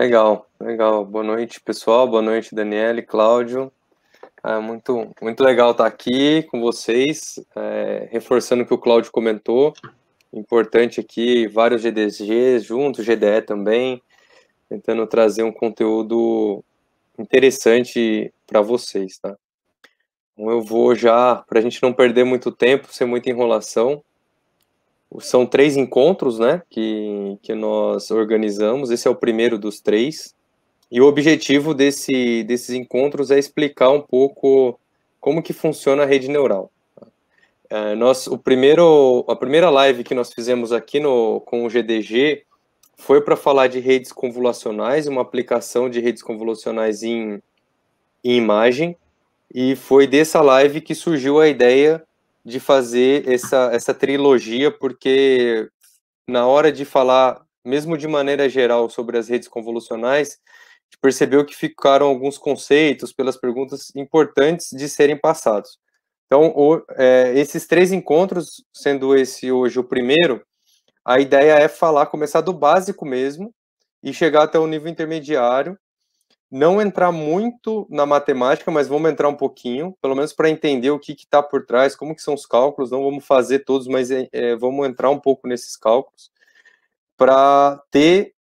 Legal, legal. Boa noite, pessoal. Boa noite, Daniele, Cláudio. Muito legal estar aqui com vocês, reforçando o que o Cláudio comentou. Importante aqui, vários GDGs juntos, GDE também, tentando trazer um conteúdo interessante para vocês, tá? Então eu vou já, para a gente não perder muito tempo, sem muita enrolação. São 3 encontros, né, que nós organizamos. Esse é o primeiro dos 3. E o objetivo desses encontros é explicar um pouco como que funciona a rede neural. A primeira live que nós fizemos aqui com o GDG foi para falar de redes convolucionais, uma aplicação de redes convolucionais em imagem, e foi dessa live que surgiu a ideia de fazer essa trilogia, porque na hora de falar, mesmo de maneira geral, sobre as redes convolucionais, a gente percebeu que ficaram alguns conceitos pelas perguntas importantes de serem passados. Então, esses 3 encontros, sendo esse hoje o primeiro, a ideia é começar do básico mesmo e chegar até o nível intermediário, não entrar muito na matemática, mas vamos entrar um pouquinho, pelo menos para entender o que está por trás, como que são os cálculos, não vamos fazer todos, mas vamos entrar um pouco nesses cálculos, para ter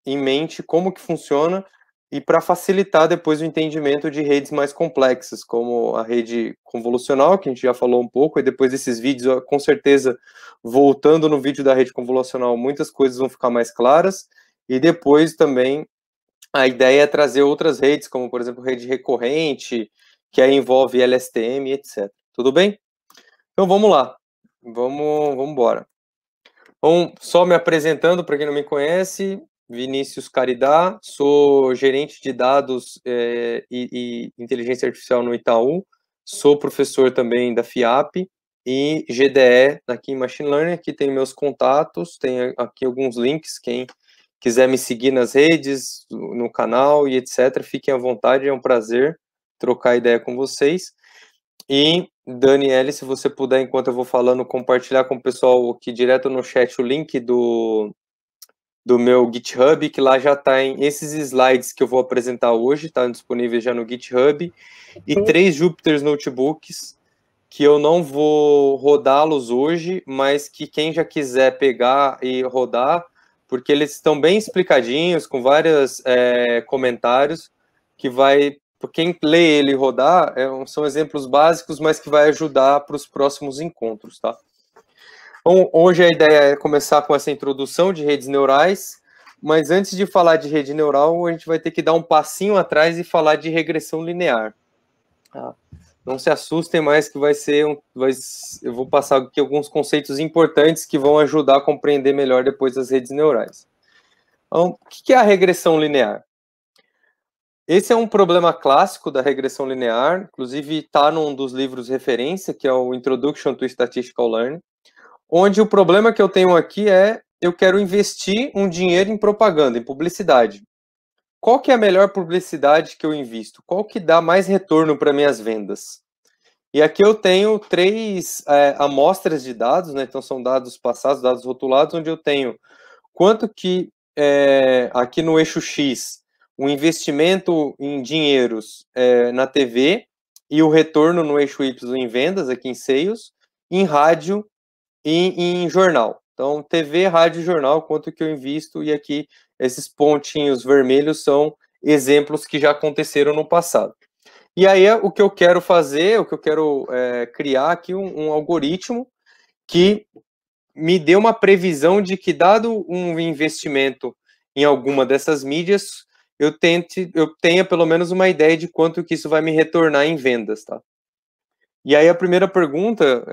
em mente como que funciona e para facilitar depois o entendimento de redes mais complexas, como a rede convolucional, que a gente já falou um pouco, e depois desses vídeos, com certeza, voltando no vídeo da rede convolucional, muitas coisas vão ficar mais claras, e depois também a ideia é trazer outras redes, como, por exemplo, rede recorrente, que aí envolve LSTM, etc. Tudo bem? Então, vamos lá. Vamos embora. Bom, só me apresentando, para quem não me conhece, Vinícius Caridá, sou gerente de dados e inteligência artificial no Itaú, sou professor também da FIAP e GDE aqui em Machine Learning. Aqui tem meus contatos, tem aqui alguns links, quem quiser me seguir nas redes, no canal e etc., fiquem à vontade, é um prazer trocar ideia com vocês. E, Daniele, se você puder, enquanto eu vou falando, compartilhar com o pessoal aqui direto no chat o link do meu GitHub, que lá já está em esses slides que eu vou apresentar hoje, está disponível já no GitHub, e 3 Jupyter Notebooks, que eu não vou rodá-los hoje, mas que quem já quiser pegar e rodar, porque eles estão bem explicadinhos, com vários comentários, que vai, quem lê ele e rodar, são exemplos básicos, mas que vai ajudar para os próximos encontros, tá? Então, hoje a ideia é começar com essa introdução de redes neurais, mas antes de falar de rede neural, a gente vai ter que dar um passinho atrás e falar de regressão linear. Tá? Não se assustem mais que eu vou passar aqui alguns conceitos importantes que vão ajudar a compreender melhor depois as redes neurais. Então, o que é a regressão linear? Esse é um problema clássico da regressão linear, inclusive está num dos livros referência, que é o Introduction to Statistical Learning, onde o problema que eu tenho aqui é, eu quero investir um dinheiro em propaganda, em publicidade. Qual que é a melhor publicidade que eu invisto? Qual que dá mais retorno para minhas vendas? E aqui eu tenho 3 amostras de dados, né? Então são dados passados, dados rotulados, onde eu tenho quanto que aqui no eixo X, o investimento em dinheiros na TV e o retorno no eixo Y em vendas, aqui em sales, em rádio e em jornal. Então, TV, rádio e jornal, quanto que eu invisto, e aqui esses pontinhos vermelhos são exemplos que já aconteceram no passado. E aí, o que eu quero fazer, o que eu quero criar aqui um algoritmo que me dê uma previsão de que, dado um investimento em alguma dessas mídias, eu tenha pelo menos uma ideia de quanto que isso vai me retornar em vendas, tá? E aí a primeira pergunta,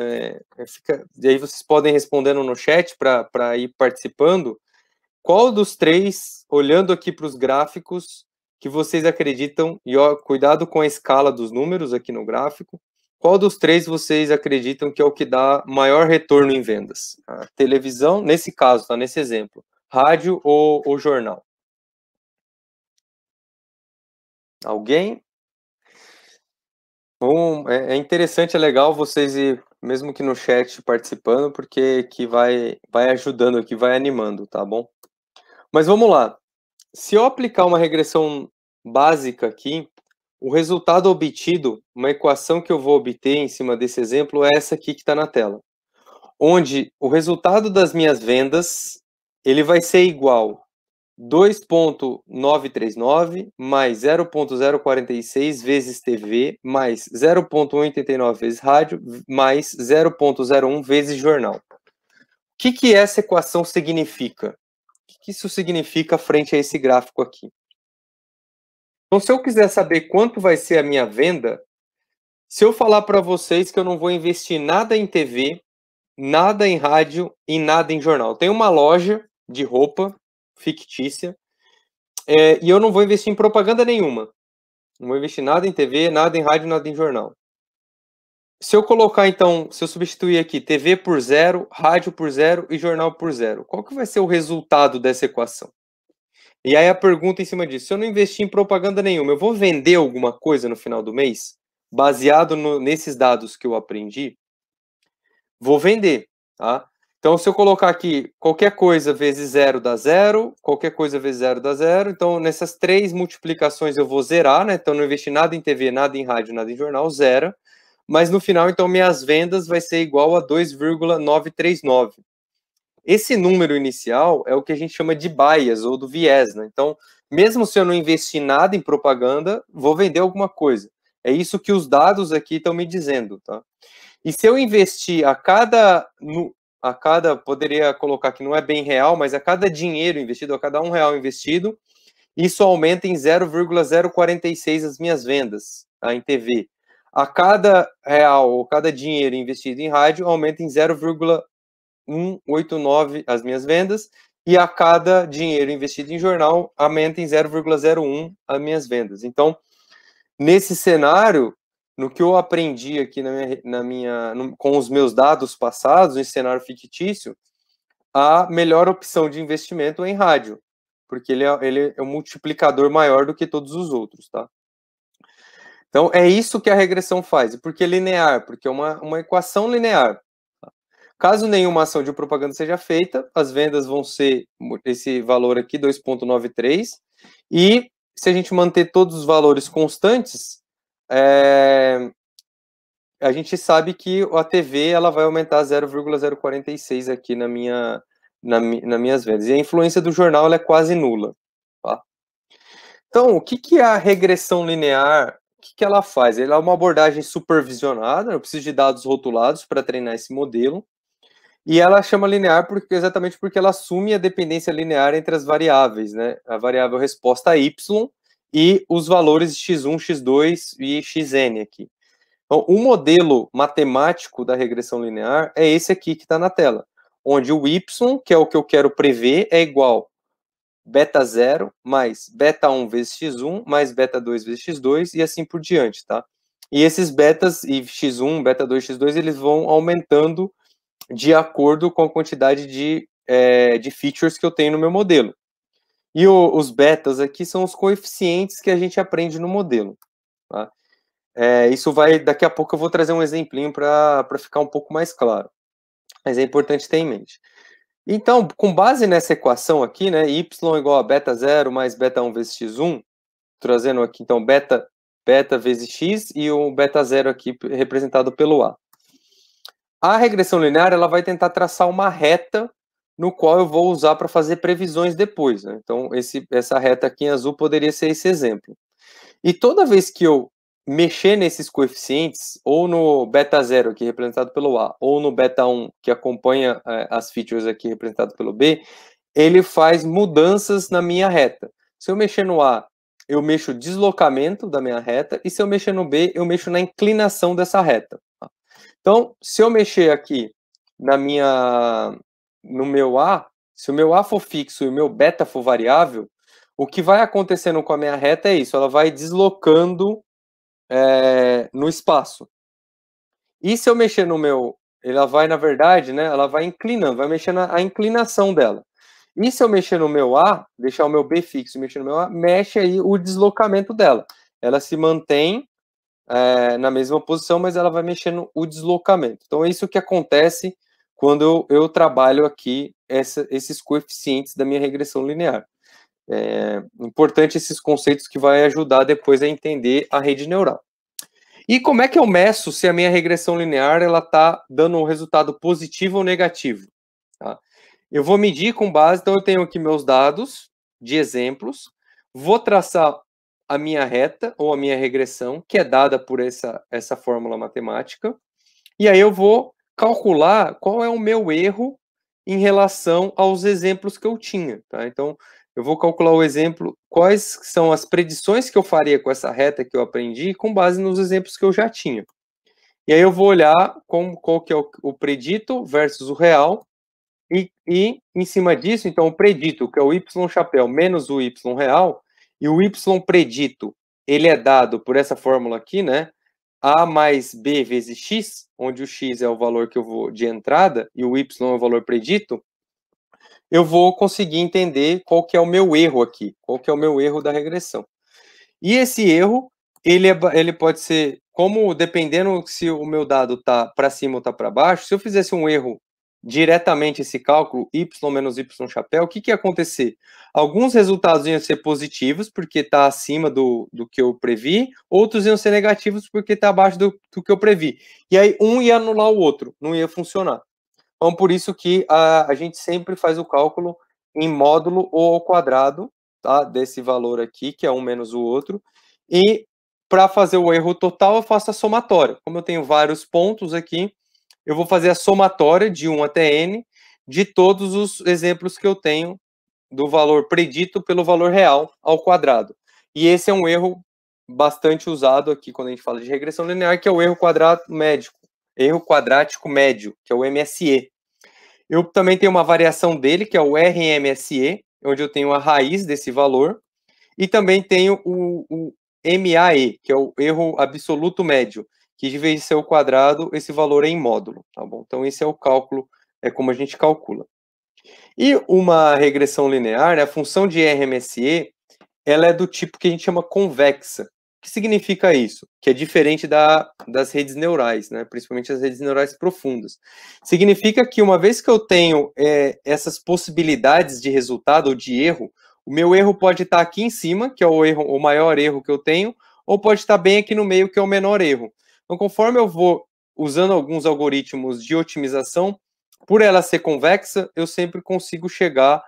e aí vocês podem respondendo no chat para ir participando, qual dos 3, olhando aqui para os gráficos, que vocês acreditam, e ó, cuidado com a escala dos números aqui no gráfico, qual dos 3 vocês acreditam que é o que dá maior retorno em vendas? A televisão, nesse caso, tá, nesse exemplo, rádio ou jornal? Alguém? Bom, é interessante, é legal vocês ir, mesmo que no chat, participando, porque que vai ajudando aqui, vai animando, tá bom? Mas vamos lá. Se eu aplicar uma regressão básica aqui, o resultado obtido, uma equação que eu vou obter em cima desse exemplo é essa aqui que está na tela, onde o resultado das minhas vendas ele vai ser igual 2.939 mais 0.046 vezes TV mais 0.189 vezes rádio mais 0.01 vezes jornal. O que essa equação significa? O que isso significa frente a esse gráfico aqui? Então, se eu quiser saber quanto vai ser a minha venda, se eu falar para vocês que eu não vou investir nada em TV, nada em rádio e nada em jornal. Tem uma loja de roupa fictícia e eu não vou investir em propaganda nenhuma. Não vou investir nada em TV, nada em rádio, nada em jornal. Se eu colocar, então, se eu substituir aqui TV por zero, rádio por zero e jornal por zero, qual que vai ser o resultado dessa equação? E aí a pergunta em cima disso, se eu não investir em propaganda nenhuma, eu vou vender alguma coisa no final do mês? Baseado nesses dados que eu aprendi? Vou vender, tá? Então, se eu colocar aqui qualquer coisa vezes zero dá zero, qualquer coisa vezes zero dá zero, então nessas três multiplicações eu vou zerar, né? Então não investi nada em TV, nada em rádio, nada em jornal, zero. Mas no final, então, minhas vendas vai ser igual a 2,939. Esse número inicial é o que a gente chama de bias ou do viés, né? Então, mesmo se eu não investir nada em propaganda, vou vender alguma coisa. É isso que os dados aqui estão me dizendo, tá? E se eu investir poderia colocar que não é bem real, mas a cada dinheiro investido, a cada R$1 investido, isso aumenta em 0,046 as minhas vendas, tá, em TV. A cada real ou cada dinheiro investido em rádio, aumenta em 0,189 as minhas vendas, e a cada dinheiro investido em jornal, aumenta em 0,01 as minhas vendas. Então, nesse cenário, no que eu aprendi aqui com os meus dados passados, em cenário fictício, a melhor opção de investimento é em rádio, porque ele é um multiplicador maior do que todos os outros, tá? Então, é isso que a regressão faz. E por que linear? Porque é uma equação linear. Caso nenhuma ação de propaganda seja feita, as vendas vão ser esse valor aqui, 2,93, e se a gente manter todos os valores constantes, a gente sabe que a TV ela vai aumentar 0,046 aqui nas minhas vendas. E a influência do jornal ela é quase nula. Tá? Então, o que é a regressão linear? O que ela faz? Ela é uma abordagem supervisionada, eu preciso de dados rotulados para treinar esse modelo, e ela chama linear exatamente porque ela assume a dependência linear entre as variáveis, né? A variável resposta y e os valores x1, x2 e xn aqui. Então, o modelo matemático da regressão linear é esse aqui que está na tela, onde o y, que é o que eu quero prever, é igual beta 0 mais beta 1 vezes x1 mais beta 2 vezes x2 e assim por diante, tá? E esses betas e x1, beta 2, x2, eles vão aumentando de acordo com a quantidade de features que eu tenho no meu modelo. E os betas aqui são os coeficientes que a gente aprende no modelo, tá? Isso daqui a pouco eu vou trazer um exemplinho para ficar um pouco mais claro. Mas é importante ter em mente. Então, com base nessa equação aqui, né, y igual a beta 0 mais beta 1 vezes x1, trazendo aqui, então, beta vezes x e o beta 0 aqui representado pelo a. A regressão linear, ela vai tentar traçar uma reta no qual eu vou usar para fazer previsões depois, né? Então, essa reta aqui em azul poderia ser esse exemplo. E toda vez que eu mexer nesses coeficientes, ou no beta 0 aqui representado pelo A, ou no beta 1 que acompanha as features aqui representado pelo B, ele faz mudanças na minha reta. Se eu mexer no A, eu mexo o deslocamento da minha reta, e se eu mexer no B, eu mexo na inclinação dessa reta. Então, se eu mexer aqui no meu A, se o meu A for fixo e o meu beta for variável, o que vai acontecendo com a minha reta é isso, ela vai deslocando no espaço. E se eu mexer no meu, ela vai, na verdade, né, ela vai inclinando, vai mexendo a inclinação dela. E se eu mexer no meu A, deixar o meu B fixo e mexer no meu A, mexe aí o deslocamento dela. Ela se mantém na mesma posição, mas ela vai mexendo o deslocamento. Então, é isso que acontece quando eu trabalho aqui esses coeficientes da minha regressão linear. É importante esses conceitos que vai ajudar depois a entender a rede neural. E como é que eu meço se a minha regressão linear ela está dando um resultado positivo ou negativo? Tá? Eu vou medir com base, então eu tenho aqui meus dados de exemplos, vou traçar a minha reta ou a minha regressão, que é dada por essa fórmula matemática, e aí eu vou calcular qual é o meu erro em relação aos exemplos que eu tinha. Tá? Então, eu vou calcular o exemplo, quais são as predições que eu faria com essa reta que eu aprendi, com base nos exemplos que eu já tinha. E aí eu vou olhar qual que é o predito versus o real, e em cima disso, então, o predito, que é o y chapéu menos o y real, e o y predito, ele é dado por essa fórmula aqui, né? A mais B vezes X, onde o X é o valor que eu vou de entrada, e o Y é o valor predito, eu vou conseguir entender qual que é o meu erro aqui, qual que é o meu erro da regressão. E esse erro, ele pode ser, como dependendo se o meu dado está para cima ou está para baixo, se eu fizesse um erro diretamente esse cálculo, y menos y chapéu, o que ia acontecer? Alguns resultados iam ser positivos, porque está acima do que eu previ, outros iam ser negativos, porque está abaixo do que eu previ. E aí, um ia anular o outro, não ia funcionar. Então, por isso que a gente sempre faz o cálculo em módulo ou ao quadrado, tá? Desse valor aqui, que é um menos o outro. E para fazer o erro total, eu faço a somatória. Como eu tenho vários pontos aqui, eu vou fazer a somatória de 1 até n de todos os exemplos que eu tenho do valor predito pelo valor real ao quadrado. E esse é um erro bastante usado aqui quando a gente fala de regressão linear, que é o erro quadrático médio, que é o MSE. Eu também tenho uma variação dele, que é o RMSE, onde eu tenho a raiz desse valor, e também tenho o MAE, que é o erro absoluto médio, que de vez de ser o quadrado, esse valor é em módulo, tá bom? Então esse é o cálculo, é como a gente calcula. E uma regressão linear, né, a função de RMSE, ela é do tipo que a gente chama convexa. O que significa isso? Que é diferente das redes neurais, né? Principalmente as redes neurais profundas. Significa que uma vez que eu tenho essas possibilidades de resultado ou de erro, o meu erro pode estar aqui em cima, que é o maior erro que eu tenho, ou pode estar bem aqui no meio, que é o menor erro. Então, conforme eu vou usando alguns algoritmos de otimização, por ela ser convexa, eu sempre consigo chegar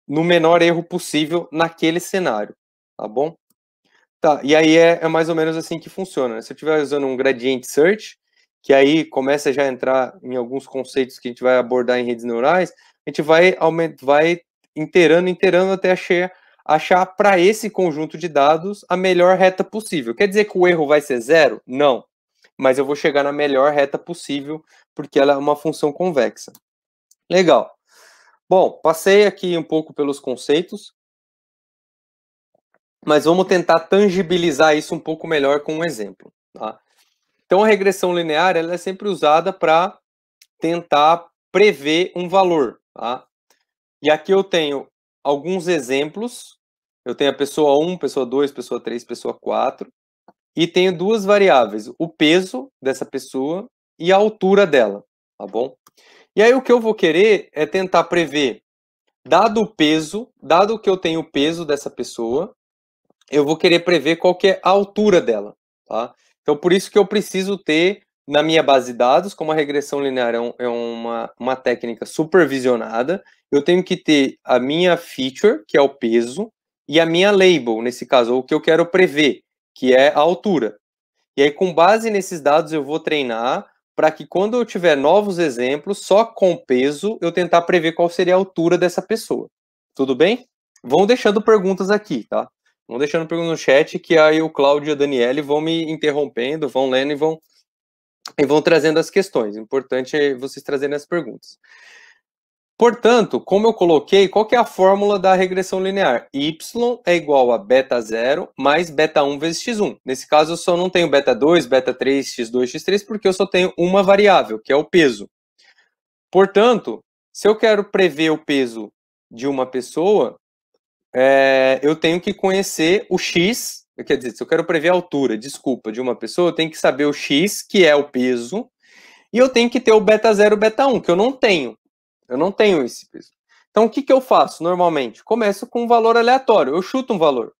no menor erro possível naquele cenário, tá bom? Tá, e aí é mais ou menos assim que funciona, né? Se eu estiver usando um gradient search, que aí começa já a entrar em alguns conceitos que a gente vai abordar em redes neurais, a gente vai inteirando até achar para esse conjunto de dados a melhor reta possível. Quer dizer que o erro vai ser zero? Não. Mas eu vou chegar na melhor reta possível, porque ela é uma função convexa. Legal. Bom, passei aqui um pouco pelos conceitos, mas vamos tentar tangibilizar isso um pouco melhor com um exemplo. Tá? Então, a regressão linear ela é sempre usada para tentar prever um valor. Tá? E aqui eu tenho alguns exemplos. Eu tenho a pessoa 1, pessoa 2, pessoa 3, pessoa 4. E tenho duas variáveis, o peso dessa pessoa e a altura dela. Tá bom? E aí o que eu vou querer é tentar prever, dado o peso, dado que eu tenho o peso dessa pessoa, eu vou querer prever qual que é a altura dela, tá? Então, por isso que eu preciso ter, na minha base de dados, como a regressão linear é uma técnica supervisionada, eu tenho que ter a minha feature, que é o peso, e a minha label, nesse caso, o que eu quero prever, que é a altura. E aí, com base nesses dados, eu vou treinar para que quando eu tiver novos exemplos, só com peso, eu tentar prever qual seria a altura dessa pessoa. Tudo bem? Vão deixando perguntas aqui, tá? Vão deixando perguntas no chat, que aí o Cláudio e a Daniele vão me interrompendo, vão lendo e vão trazendo as questões. O importante é vocês trazerem as perguntas. Portanto, como eu coloquei, qual que é a fórmula da regressão linear? Y é igual a beta 0 mais beta 1 vezes x1. Nesse caso, eu só não tenho beta 2, beta 3, x2, x3, porque eu só tenho uma variável, que é o peso. Portanto, se eu quero prever o peso de uma pessoa, eu tenho que conhecer o x, quer dizer, se eu quero prever a altura, desculpa, de uma pessoa, eu tenho que saber o x, que é o peso, e eu tenho que ter o beta 0 e beta 1, que eu não tenho. Eu não tenho esse peso. Então, o que eu faço normalmente? Começo com um valor aleatório, eu chuto um valor.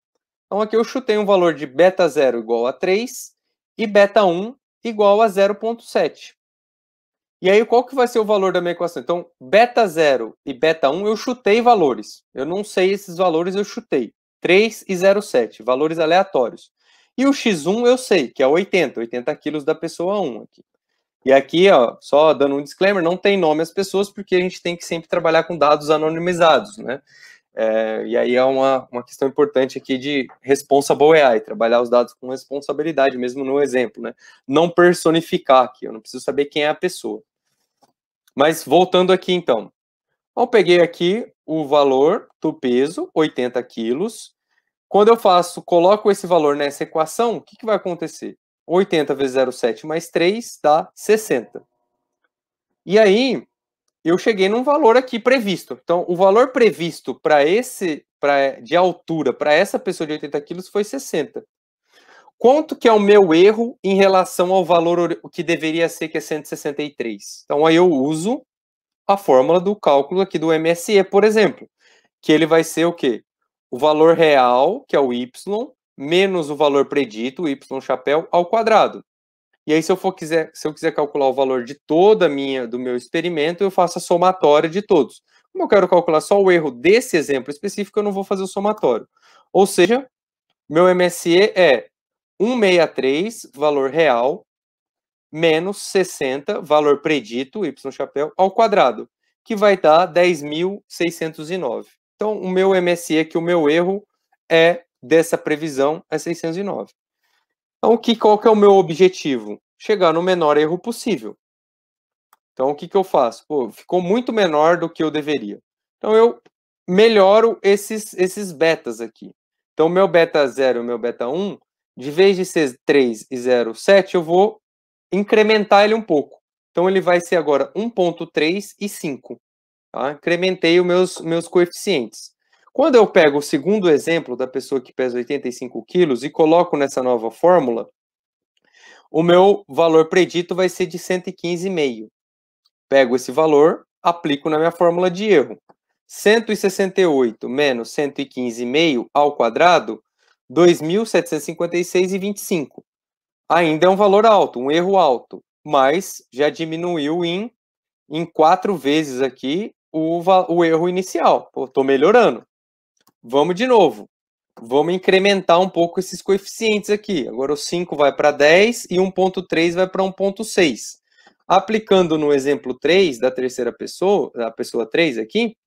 Então, aqui eu chutei um valor de beta 0 igual a 3 e beta 1 igual a 0,7. E aí, qual que vai ser o valor da minha equação? Então, beta 0 e beta 1, eu chutei valores. Eu não sei esses valores, eu chutei. 3 e 0,7, valores aleatórios. E o x1 eu sei, que é 80 quilos da pessoa 1 aqui. E aqui, ó, só dando um disclaimer, não tem nome as pessoas, porque a gente tem que sempre trabalhar com dados anonimizados, né? E aí é uma questão importante aqui de responsible AI, trabalhar os dados com responsabilidade, mesmo no exemplo, né? Não personificar aqui, eu não preciso saber quem é a pessoa. Mas voltando aqui, então. Eu peguei aqui o valor do peso, 80 quilos. Quando eu coloco esse valor nessa equação, o que vai acontecer? 80 vezes 0,7 mais 3 dá 60. E aí, eu cheguei num valor aqui previsto. Então, o valor previsto de altura para essa pessoa de 80 quilos foi 60. Quanto que é o meu erro em relação ao valor que deveria ser, que é 163? Então, aí eu uso a fórmula do cálculo aqui do MSE, por exemplo, que ele vai ser o quê? O valor real, que é o y, menos o valor predito, o y chapéu, ao quadrado. E aí, se eu quiser calcular o valor de do meu experimento, eu faço a somatória de todos. Como eu quero calcular só o erro desse exemplo específico, eu não vou fazer o somatório. Ou seja, meu MSE é 163, valor real, menos 60, valor predito, y chapéu, ao quadrado, que vai dar 10.609. Então, o meu MSE aqui, o meu erro dessa previsão é 609. Então, qual que é o meu objetivo? Chegar no menor erro possível. Então, o que eu faço? Pô, ficou muito menor do que eu deveria. Então, eu melhoro esses betas aqui. Então, o meu beta 0 e o meu beta 1, de vez de ser 3 e 0,7, eu vou incrementar ele um pouco. Então, ele vai ser agora 1,3 e 5. Tá? Incrementei os meus coeficientes. Quando eu pego o segundo exemplo da pessoa que pesa 85 quilos e coloco nessa nova fórmula, o meu valor predito vai ser de 115,5. Pego esse valor, aplico na minha fórmula de erro. 168 menos 115,5 ao quadrado, 2.756,25. Ainda é um valor alto, um erro alto, mas já diminuiu em 4 vezes aqui o erro inicial. Estou melhorando. Vamos de novo. Vamos incrementar um pouco esses coeficientes aqui. Agora o 5 vai para 10 e 1,3 vai para 1,6. Aplicando no exemplo 3 da terceira pessoa, da pessoa 3 aqui,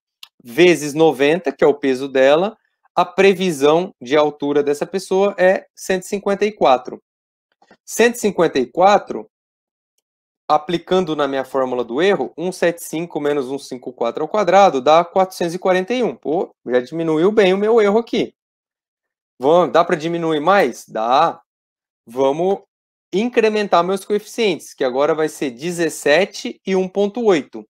vezes 90, que é o peso dela, a previsão de altura dessa pessoa é 154. 154, aplicando na minha fórmula do erro, 175 menos 154 ao quadrado dá 441. Pô, já diminuiu bem o meu erro aqui. Dá para diminuir mais? Dá. Vamos incrementar meus coeficientes, que agora vai ser 17 e 1,8.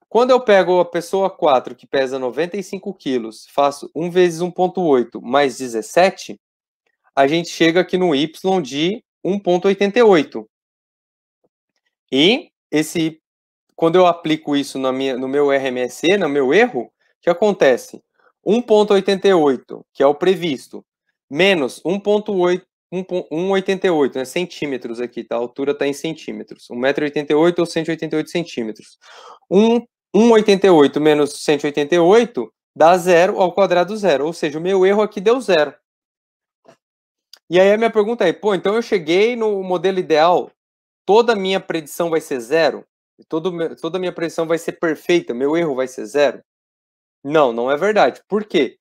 Quando eu pego a pessoa 4, que pesa 95 quilos, faço 1 vezes 1,8 mais 17, a gente chega aqui no y de 1,88. E quando eu aplico isso no meu RMSE, no meu erro, o que acontece? 1,88, que é o previsto, menos 1,88, né, centímetros aqui, tá? A altura está em centímetros. 1,88 m ou 188 centímetros. 1,88 menos 188 dá 0 ao quadrado zero, ou seja, o meu erro aqui deu 0. E aí a minha pergunta é, pô, então eu cheguei no modelo ideal, toda a minha predição vai ser 0? Toda a minha predição vai ser perfeita, meu erro vai ser 0? Não, não é verdade. Por quê?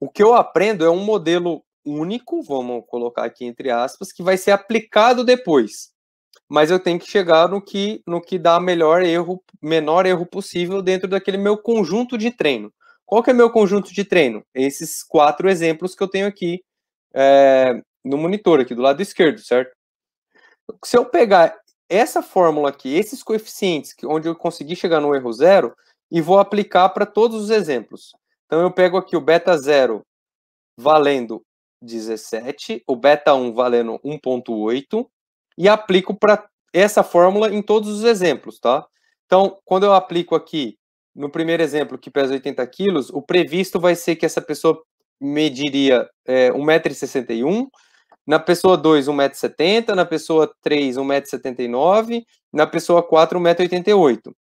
O que eu aprendo é um modelo único, vamos colocar aqui entre aspas, que vai ser aplicado depois. Mas eu tenho que chegar no que dá menor erro possível dentro daquele meu conjunto de treino. Qual que é meu conjunto de treino? Esses 4 exemplos que eu tenho aqui no monitor, aqui do lado esquerdo, certo? Se eu pegar essa fórmula aqui, esses coeficientes, onde eu consegui chegar no erro 0, e vou aplicar para todos os exemplos. Então, eu pego aqui o beta 0 valendo 17, o beta 1 valendo 1,8, e aplico para essa fórmula em todos os exemplos, tá? Então, quando eu aplico aqui no primeiro exemplo, que pesa 80 quilos, o previsto vai ser que essa pessoa mediria 1,61 m, na pessoa 2, 1,70 m, na pessoa 3, 1,79 m, na pessoa 4, 1,88 m.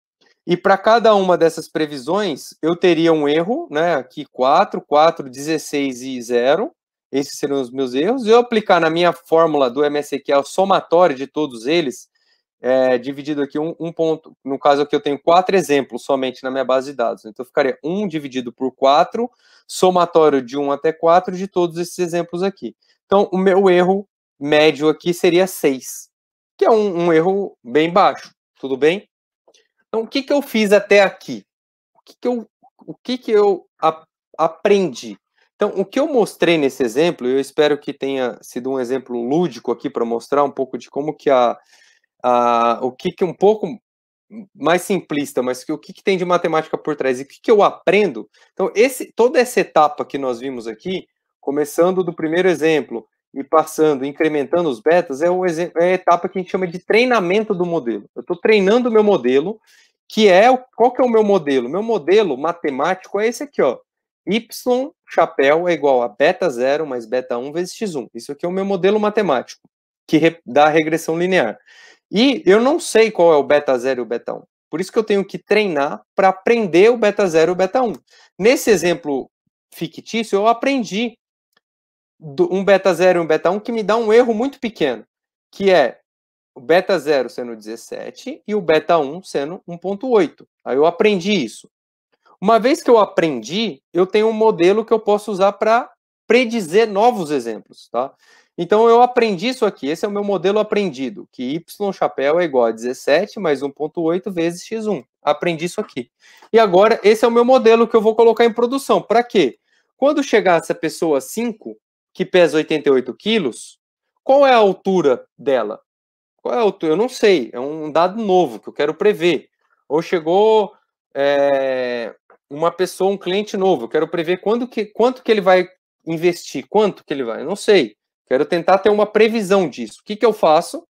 E para cada uma dessas previsões, eu teria um erro, né? Aqui 4, 4, 16 e 0. Esses seriam os meus erros. Eu aplicar na minha fórmula do MSQ o somatório de todos eles, dividido aqui um ponto. No caso aqui eu tenho 4 exemplos somente na minha base de dados. Então ficaria 1 dividido por 4, somatório de 1 até 4 de todos esses exemplos aqui. Então o meu erro médio aqui seria 6, que é um erro bem baixo. Tudo bem? Então, o que eu fiz até aqui? O que eu aprendi? Então, o que eu mostrei nesse exemplo, eu espero que tenha sido um exemplo lúdico aqui para mostrar um pouco de como que o que um pouco mais simplista, mas o que tem de matemática por trás e o que eu aprendo. Então, toda essa etapa que nós vimos aqui, começando do primeiro exemplo e passando, incrementando os betas, é a etapa que a gente chama de treinamento do modelo. Eu estou treinando o meu modelo, qual que é o meu modelo? Meu modelo matemático é esse aqui, ó. Y chapéu é igual a beta 0 mais beta 1 vezes x1. Isso aqui é o meu modelo matemático, que dá a regressão linear. E eu não sei qual é o beta 0 e o beta 1. Por isso que eu tenho que treinar para aprender o beta 0 e o beta 1. Nesse exemplo fictício, eu aprendi um beta 0 e um beta 1 que me dá um erro muito pequeno, que é o beta 0 sendo 17 e o beta 1 sendo 1,8. Aí eu aprendi isso. Uma vez que eu aprendi, eu tenho um modelo que eu posso usar para predizer novos exemplos, tá? Então eu aprendi isso aqui, esse é o meu modelo aprendido, que y chapéu é igual a 17 mais 1,8 vezes x1. Aprendi isso aqui. E agora, esse é o meu modelo que eu vou colocar em produção. Para quê? Quando chegar essa pessoa 5, que pesa 88 quilos, qual é a altura dela? Qual é a altura? Eu não sei, é um dado novo que eu quero prever. Ou chegou uma pessoa, um cliente novo, eu quero prever quanto que ele vai investir, quanto que ele vai, eu não sei. Quero tentar ter uma previsão disso. O que eu faço?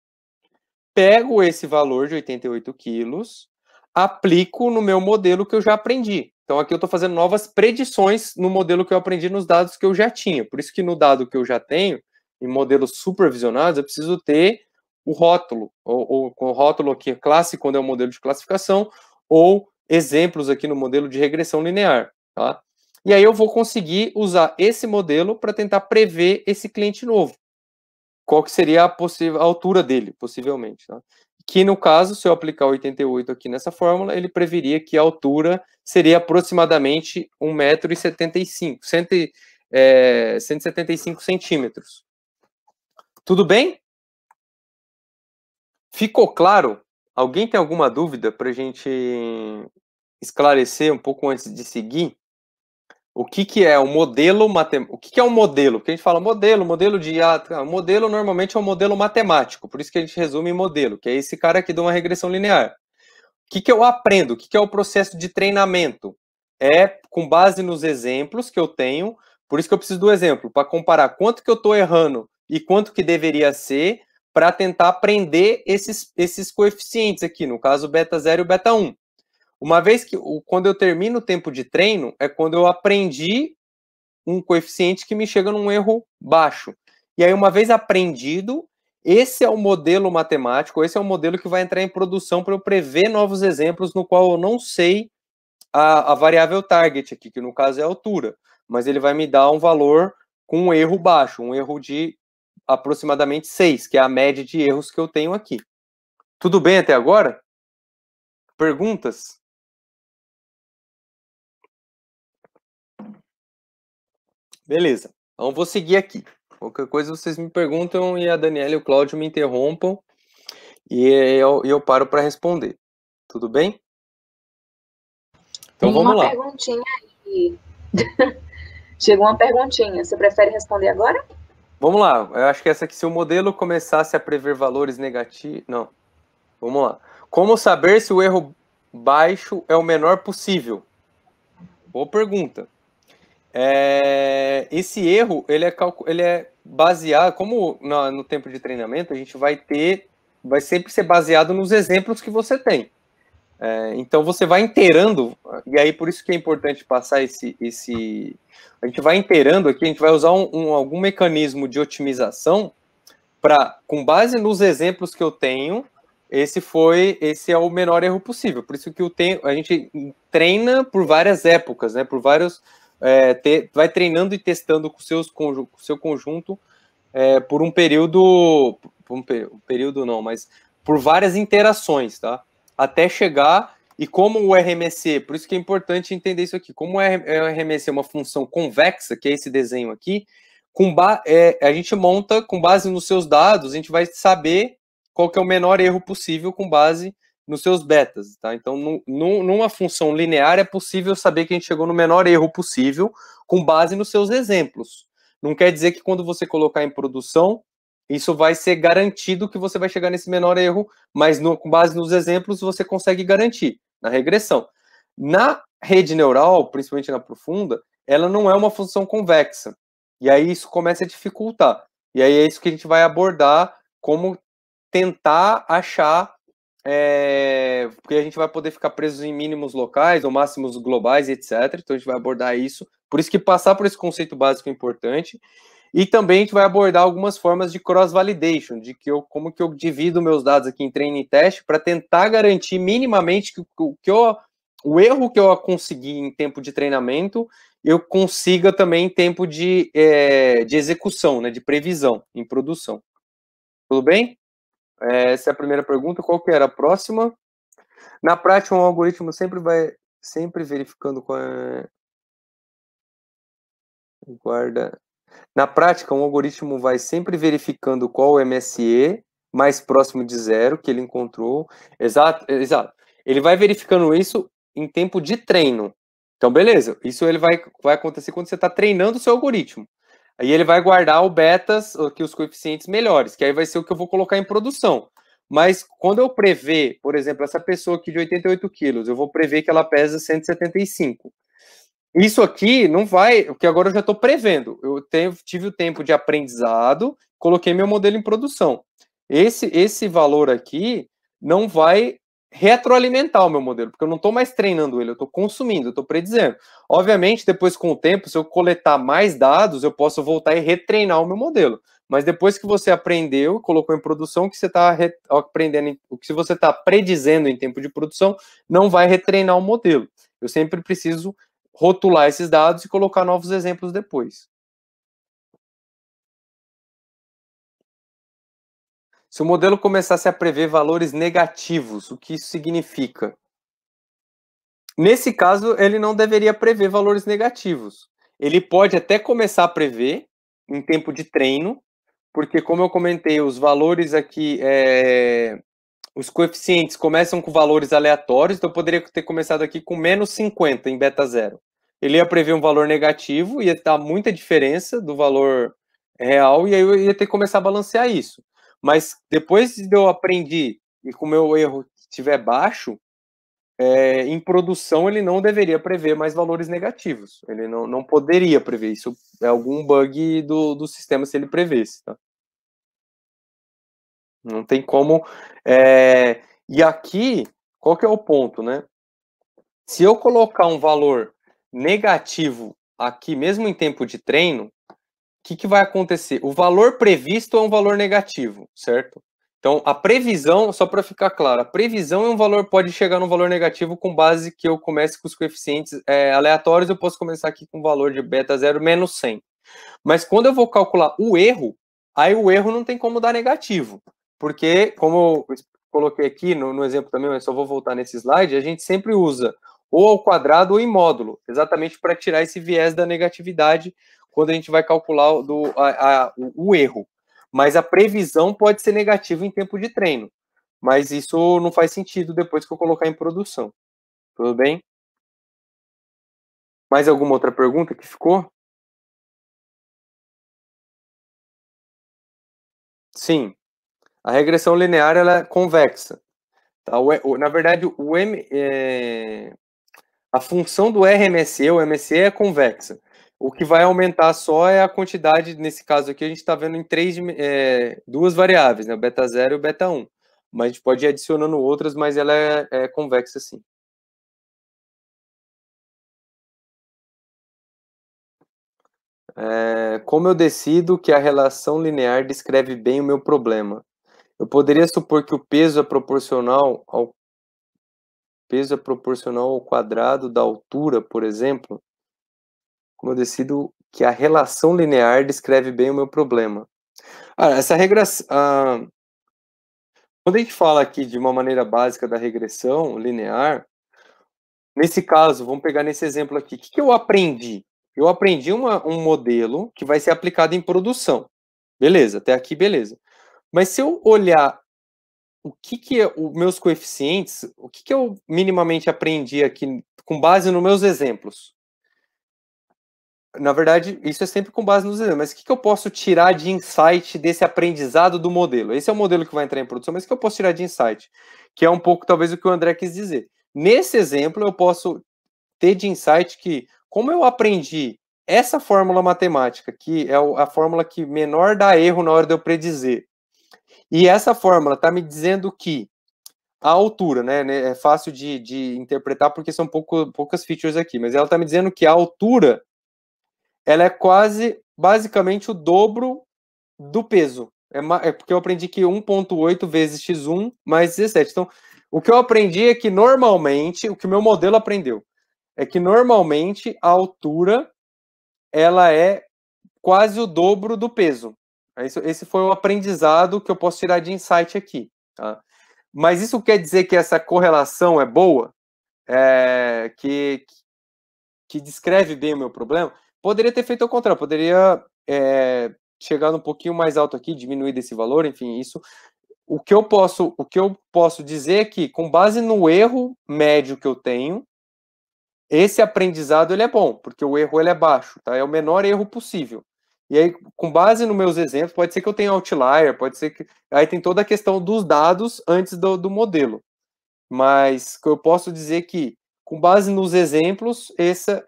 Pego esse valor de 88 quilos, aplico no meu modelo que eu já aprendi. Então, aqui eu estou fazendo novas predições no modelo que eu aprendi nos dados que eu já tinha. Por isso que no dado que eu já tenho, em modelos supervisionados, eu preciso ter o rótulo, ou com o rótulo aqui, classe, quando é um modelo de classificação, ou exemplos aqui no modelo de regressão linear. Tá? E aí eu vou conseguir usar esse modelo para tentar prever esse cliente novo. Qual que seria a altura dele, possivelmente. Tá? Que, no caso, se eu aplicar 88 aqui nessa fórmula, ele preveria que a altura seria aproximadamente 1,75 m, 175 centímetros. Tudo bem? Ficou claro? Alguém tem alguma dúvida para a gente esclarecer um pouco antes de seguir? O que é o modelo matemático? O que é um modelo? Porque a gente fala modelo de modelo normalmente é um modelo matemático, por isso que a gente resume em modelo, que é esse cara aqui de uma regressão linear. O que eu aprendo? O que é o processo de treinamento? É com base nos exemplos que eu tenho, por isso que eu preciso do exemplo, para comparar quanto que eu estou errando e quanto que deveria ser, para tentar aprender esses coeficientes aqui, no caso beta 0 e o beta 1. Uma vez que, quando eu termino o tempo de treino, é quando eu aprendi um coeficiente que me chega num erro baixo. E aí, uma vez aprendido, esse é o modelo matemático, esse é o modelo que vai entrar em produção para eu prever novos exemplos no qual eu não sei a variável target aqui, que no caso é a altura, mas ele vai me dar um valor com um erro baixo, um erro de aproximadamente 6, que é a média de erros que eu tenho aqui. Tudo bem até agora? Perguntas? Beleza, então vou seguir aqui. Qualquer coisa vocês me perguntam e a Daniela e o Cláudio me interrompam e eu paro para responder. Tudo bem? Então tem vamos lá. Perguntinha aí. Chegou uma perguntinha. Você prefere responder agora? Vamos lá. Eu acho que essa aqui, se o modelo começasse a prever valores negativos... Não. Vamos lá. Como saber se o erro baixo é o menor possível? Boa pergunta. Esse erro, ele é baseado, como no tempo de treinamento, a gente vai sempre ser baseado nos exemplos que você tem. Então você vai inteirando, e aí por isso que é importante passar a gente vai inteirando aqui, a gente vai usar algum mecanismo de otimização para, com base nos exemplos que eu tenho, esse é o menor erro possível. Por isso que a gente treina por várias épocas, né? Por vários, vai treinando e testando com o seu conjunto por um período, mas por várias interações, tá? Até chegar, e como o RMSE, por isso que é importante entender isso aqui, como o RMSE é uma função convexa, que é esse desenho aqui, a gente monta, com base nos seus dados, a gente vai saber qual que é o menor erro possível com base nos seus betas, tá? Então, numa função linear, é possível saber que a gente chegou no menor erro possível com base nos seus exemplos. Não quer dizer que quando você colocar em produção, isso vai ser garantido que você vai chegar nesse menor erro, mas com base nos exemplos você consegue garantir na regressão. Na rede neural, principalmente na profunda, ela não é uma função convexa. E aí isso começa a dificultar. E aí é isso que a gente vai abordar, como tentar achar, porque a gente vai poder ficar preso em mínimos locais ou máximos globais, etc. Então a gente vai abordar isso. Por isso que passar por esse conceito básico é importante. E também a gente vai abordar algumas formas de cross-validation, como que eu divido meus dados aqui em treino e teste para tentar garantir minimamente que o erro que eu consegui em tempo de treinamento, eu consiga também em tempo de execução, né, de previsão em produção. Tudo bem? Essa é a primeira pergunta. Qual que era a próxima? Na prática, um algoritmo sempre verificando guarda. Na prática, um algoritmo vai sempre verificando qual o MSE mais próximo de zero que ele encontrou. Exato. Ele vai verificando isso em tempo de treino. Então, beleza. Isso ele vai acontecer quando você está treinando o seu algoritmo. Aí ele vai guardar o betas, aqui os coeficientes melhores, que aí vai ser o que eu vou colocar em produção. Mas quando eu prever, por exemplo, essa pessoa aqui de 88 quilos, eu vou prever que ela pesa 175. Isso aqui não vai, porque agora eu já estou prevendo. Eu tive o tempo de aprendizado, coloquei meu modelo em produção. Esse valor aqui não vai retroalimentar o meu modelo, porque eu não estou mais treinando ele, eu estou consumindo, eu estou predizendo. Obviamente, depois com o tempo, se eu coletar mais dados, eu posso voltar e retreinar o meu modelo. Mas depois que você aprendeu, colocou em produção, o que você está aprendendo, o que você está predizendo em tempo de produção, não vai retreinar o modelo. Eu sempre preciso rotular esses dados e colocar novos exemplos depois. Se o modelo começasse a prever valores negativos, o que isso significa? Nesse caso, ele não deveria prever valores negativos. Ele pode até começar a prever em tempo de treino, porque, como eu comentei, os valores aqui, os coeficientes começam com valores aleatórios, então eu poderia ter começado aqui com menos 50 em beta 0. Ele ia prever um valor negativo, ia dar muita diferença do valor real, e aí eu ia ter que começar a balancear isso. Mas depois de eu aprendi e com o meu erro estiver baixo, em produção ele não deveria prever mais valores negativos. Ele não poderia prever. Isso é algum bug do sistema se ele prevesse. Tá? Não tem como. E aqui, qual que é o ponto, né? Se eu colocar um valor negativo aqui, mesmo em tempo de treino, o que vai acontecer? O valor previsto é um valor negativo, certo? Então, a previsão, só para ficar claro, a previsão é um valor, pode chegar num valor negativo com base que eu comece com os coeficientes aleatórios, eu posso começar aqui com um valor de beta 0 menos 100. Mas quando eu vou calcular o erro, aí o erro não tem como dar negativo. Porque, como eu coloquei aqui no exemplo também, eu só vou voltar nesse slide, a gente sempre usa ou ao quadrado ou em módulo, exatamente para tirar esse viés da negatividade quando a gente vai calcular o erro. Mas a previsão pode ser negativa em tempo de treino. Mas isso não faz sentido depois que eu colocar em produção. Tudo bem? Mais alguma outra pergunta que ficou? Sim. A regressão linear ela é convexa. Tá? Na verdade, a função do RMSE, o MSE é convexa. O que vai aumentar só é a quantidade, nesse caso aqui, a gente está vendo em duas variáveis, né? O beta 0 e o beta 1. Mas a gente pode ir adicionando outras, mas ela é convexa, sim. Como eu decido que a relação linear descreve bem o meu problema? Eu poderia supor que o peso é proporcional ao quadrado da altura, por exemplo. Como eu decido que a relação linear descreve bem o meu problema? Essa regressão... quando a gente fala aqui de uma maneira básica da regressão linear, nesse caso, vamos pegar nesse exemplo aqui, o que eu aprendi? Eu aprendi um modelo que vai ser aplicado em produção. Beleza, até aqui, beleza. Mas se eu olhar o que é os meus coeficientes, o que eu minimamente aprendi aqui com base nos meus exemplos? Na verdade, isso é sempre com base nos exemplos, mas o que eu posso tirar de insight desse aprendizado do modelo? Esse é o modelo que vai entrar em produção, mas o que eu posso tirar de insight? Que é um pouco, talvez, o que o André quis dizer. Nesse exemplo, eu posso ter de insight que, como eu aprendi essa fórmula matemática, que é a fórmula que menor dá erro na hora de eu predizer, e essa fórmula está me dizendo que a altura, né, é fácil de interpretar porque são poucas features aqui, mas ela está me dizendo que a altura ela é quase, basicamente, o dobro do peso. É porque eu aprendi que 1,8 vezes x1 mais 17. Então, o que eu aprendi é que normalmente, o que o meu modelo aprendeu, é que normalmente a altura ela é quase o dobro do peso. Esse foi o aprendizado que eu posso tirar de insight aqui. Tá? Mas isso quer dizer que essa correlação é boa? Que descreve bem o meu problema? Poderia ter feito ao contrário, poderia chegar um pouquinho mais alto aqui, diminuir desse valor, enfim, isso. O que eu posso dizer é que, com base no erro médio que eu tenho, esse aprendizado ele é bom, porque o erro ele é baixo, tá? É o menor erro possível. E aí, com base nos meus exemplos, pode ser que eu tenha outlier, pode ser que... Aí tem toda a questão dos dados antes do modelo. Mas eu posso dizer que, com base nos exemplos, essa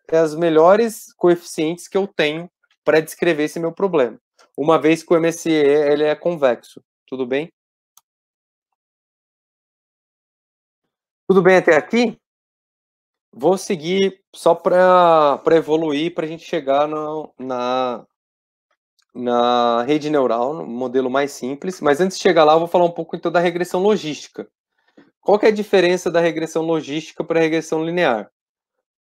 é as melhores coeficientes que eu tenho para descrever esse meu problema. Uma vez que o MSE ele é convexo. Tudo bem? Tudo bem até aqui? Vou seguir só para evoluir, para a gente chegar na rede neural, no modelo mais simples. Mas antes de chegar lá, eu vou falar um pouco então da regressão logística. Qual que é a diferença da regressão logística para a regressão linear?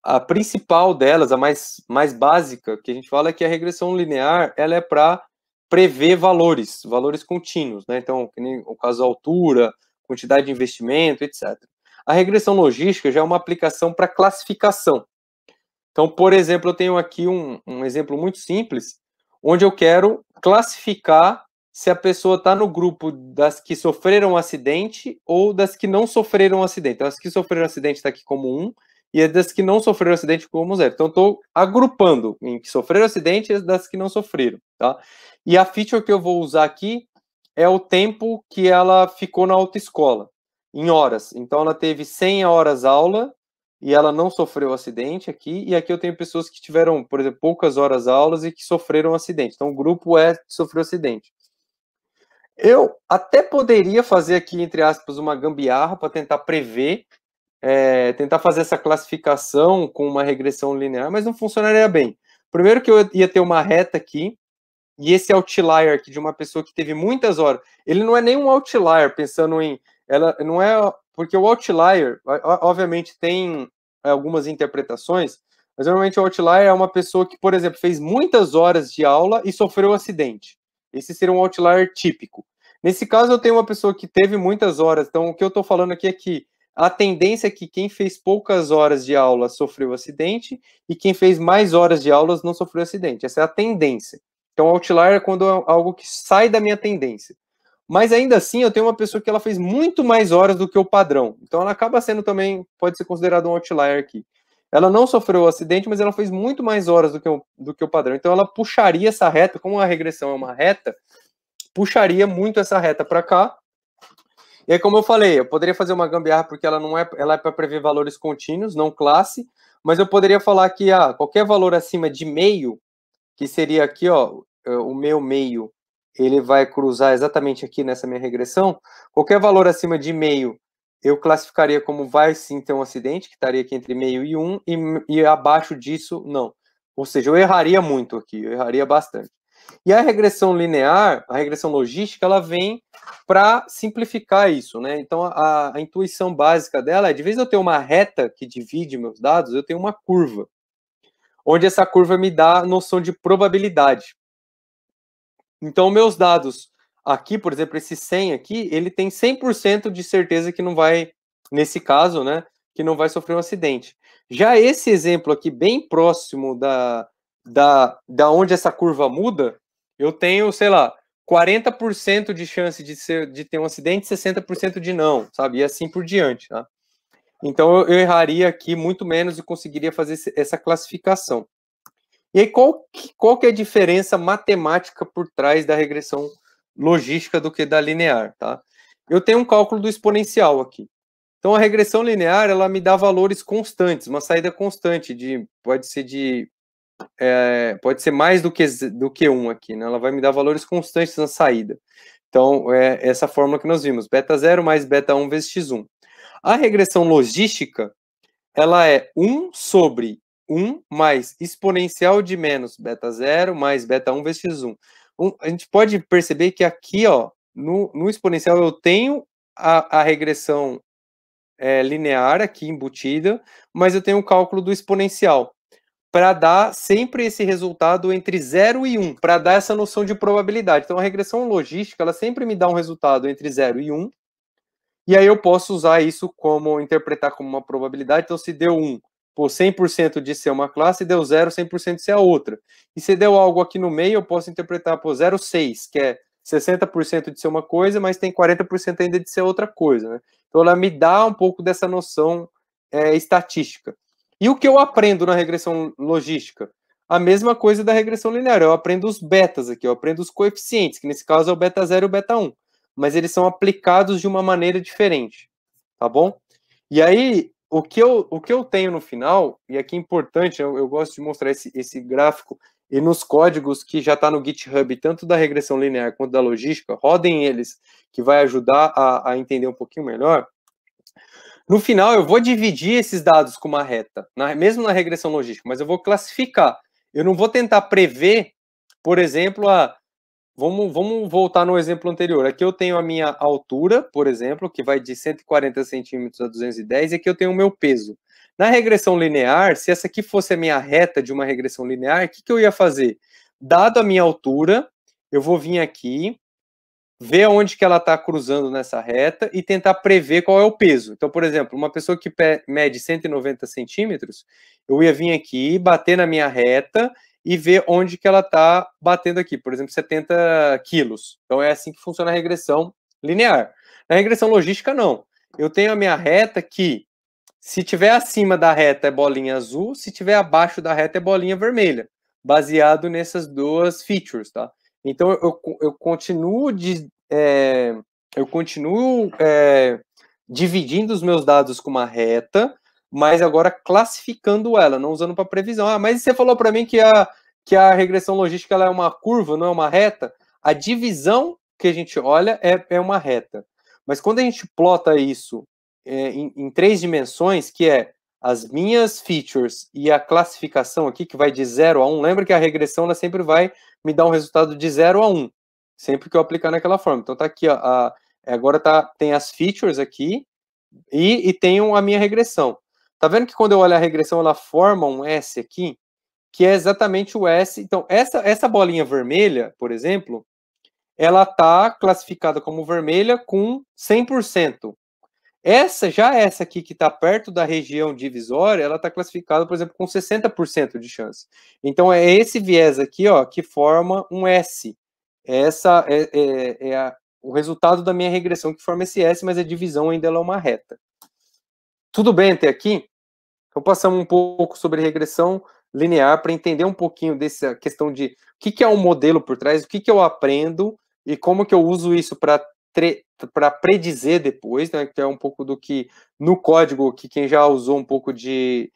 A principal delas, a mais básica que a gente fala, é que a regressão linear ela é para prever valores contínuos, né? Então, que nem o caso da altura, quantidade de investimento, etc. A regressão logística já é uma aplicação para classificação. Então, por exemplo, eu tenho aqui um exemplo muito simples, onde eu quero classificar se a pessoa está no grupo das que sofreram um acidente ou das que não sofreram um acidente. Então, as que sofreram um acidente está aqui como 1, e as das que não sofreram acidente como 0. Então, estou agrupando em que sofreram acidente e as das que não sofreram. Tá? E a feature que eu vou usar aqui é o tempo que ela ficou na autoescola, em horas. Então, ela teve 100 horas aula e ela não sofreu acidente aqui. E aqui eu tenho pessoas que tiveram, por exemplo, poucas horas aulas e que sofreram acidente. Então, o grupo sofreu acidente. Eu até poderia fazer aqui, entre aspas, uma gambiarra para tentar prever, tentar fazer essa classificação com uma regressão linear, mas não funcionaria bem. Primeiro que eu ia ter uma reta aqui, e esse outlier aqui de uma pessoa que teve muitas horas, ele não é nenhum outlier, pensando em... Ela não é... Porque o outlier, obviamente, tem algumas interpretações, mas normalmente o outlier é uma pessoa que, por exemplo, fez muitas horas de aula e sofreu um acidente. Esse seria um outlier típico. Nesse caso, eu tenho uma pessoa que teve muitas horas, então o que eu estou falando aqui é que a tendência é que quem fez poucas horas de aula sofreu acidente e quem fez mais horas de aulas não sofreu acidente. Essa é a tendência. Então, outlier é quando é algo que sai da minha tendência. Mas ainda assim, eu tenho uma pessoa que ela fez muito mais horas do que o padrão. Então, ela acaba sendo também, pode ser considerado um outlier aqui. Ela não sofreu o acidente, mas ela fez muito mais horas do que o padrão. Então, ela puxaria essa reta, como a regressão é uma reta, puxaria muito essa reta para cá. E aí, como eu falei, eu poderia fazer uma gambiarra porque ela é para prever valores contínuos, não classe, mas eu poderia falar que qualquer valor acima de meio, que seria aqui, ó, o meu meio, ele vai cruzar exatamente aqui nessa minha regressão. Qualquer valor acima de meio, eu classificaria como vai sim ter um acidente, que estaria aqui entre meio e 1, e abaixo disso, não. Ou seja, eu erraria muito aqui, eu erraria bastante. E a regressão linear, a regressão logística, ela vem para simplificar isso, né? Então, a intuição básica dela é, de vez em eu ter uma reta que divide meus dados, eu tenho uma curva, onde essa curva me dá noção de probabilidade. Então, meus dados aqui, por exemplo, esse 100 aqui, ele tem 100% de certeza que não vai, nesse caso, né, que não vai sofrer um acidente. Já esse exemplo aqui, bem próximo da onde essa curva muda, eu tenho, sei lá, 40% de chance de ter um acidente, 60% de não, sabe? E assim por diante, tá? Então, eu erraria aqui muito menos e conseguiria fazer essa classificação. E aí, qual que é a diferença matemática por trás da regressão logística do que da linear, tá? Eu tenho um cálculo do exponencial aqui. Então, a regressão linear, ela me dá valores constantes, uma saída constante, pode ser mais do que 1 aqui, né? Ela vai me dar valores constantes na saída. Então, é essa fórmula que nós vimos, beta 0 mais beta 1 vezes x1. A regressão logística, ela é 1 sobre 1 mais exponencial de menos beta 0 mais beta 1 vezes x1. A gente pode perceber que aqui, ó, no exponencial, eu tenho a regressão linear aqui embutida, mas eu tenho o cálculo do exponencial, para dar sempre esse resultado entre 0 e 1, para dar essa noção de probabilidade. Então, a regressão logística, ela sempre me dá um resultado entre 0 e 1, e aí eu posso usar isso interpretar como uma probabilidade. Então, se deu 1, por 100% de ser uma classe, deu 0, 100% de ser a outra. E se deu algo aqui no meio, eu posso interpretar por 0,6, que é 60% de ser uma coisa, mas tem 40% ainda de ser outra coisa, né? Então, ela me dá um pouco dessa noção estatística. E o que eu aprendo na regressão logística? A mesma coisa da regressão linear. Eu aprendo os betas aqui, eu aprendo os coeficientes, que nesse caso é o beta 0 e o beta 1. Mas eles são aplicados de uma maneira diferente, tá bom? E aí, o que eu tenho no final, e aqui é importante, eu gosto de mostrar esse gráfico, e nos códigos que já está no GitHub, tanto da regressão linear quanto da logística, rodem eles, que vai ajudar a entender um pouquinho melhor. No final, eu vou dividir esses dados com uma reta, mesmo na regressão logística, mas eu vou classificar. Eu não vou tentar prever, por exemplo, Vamos voltar no exemplo anterior. Aqui eu tenho a minha altura, por exemplo, que vai de 140 centímetros a 210, e aqui eu tenho o meu peso. Na regressão linear, se essa aqui fosse a minha reta de uma regressão linear, o que eu ia fazer? Dado a minha altura, eu vou vir aqui, ver onde que ela está cruzando nessa reta e tentar prever qual é o peso. Então, por exemplo, uma pessoa que mede 190 centímetros, eu ia vir aqui, bater na minha reta e ver onde que ela está batendo aqui, por exemplo, 70 quilos. Então, é assim que funciona a regressão linear. Na regressão logística, não. Eu tenho a minha reta que, se tiver acima da reta, é bolinha azul, se tiver abaixo da reta, é bolinha vermelha, baseado nessas duas features, tá? Então, eu continuo dividindo os meus dados com uma reta, mas agora classificando ela, não usando para previsão. Ah, mas você falou para mim que a regressão logística ela é uma curva, não é uma reta? A divisão que a gente olha é uma reta. Mas quando a gente plota isso em 3 dimensões, que é as minhas features e a classificação aqui, que vai de 0 a 1, lembra que a regressão ela sempre vai me dar um resultado de 0 a 1, sempre que eu aplicar naquela forma. Então tá aqui, ó, agora tem as features aqui, e tenho a minha regressão. Tá vendo que quando eu olho a regressão, ela forma um S aqui, que é exatamente o S. Então, essa bolinha vermelha, por exemplo, ela está classificada como vermelha com 100%. Essa aqui, que está perto da região divisória, ela está classificada, por exemplo, com 60% de chance. Então, é esse viés aqui, ó, que forma um S. Essa o resultado da minha regressão que forma esse S, mas a divisão ainda ela é uma reta. Tudo bem até aqui? Então, passamos um pouco sobre regressão linear para entender um pouquinho dessa questão de o que é um modelo por trás, o que eu aprendo e como que eu uso isso para predizer depois, né, que é um pouco do que no código, que quem já usou um pouco de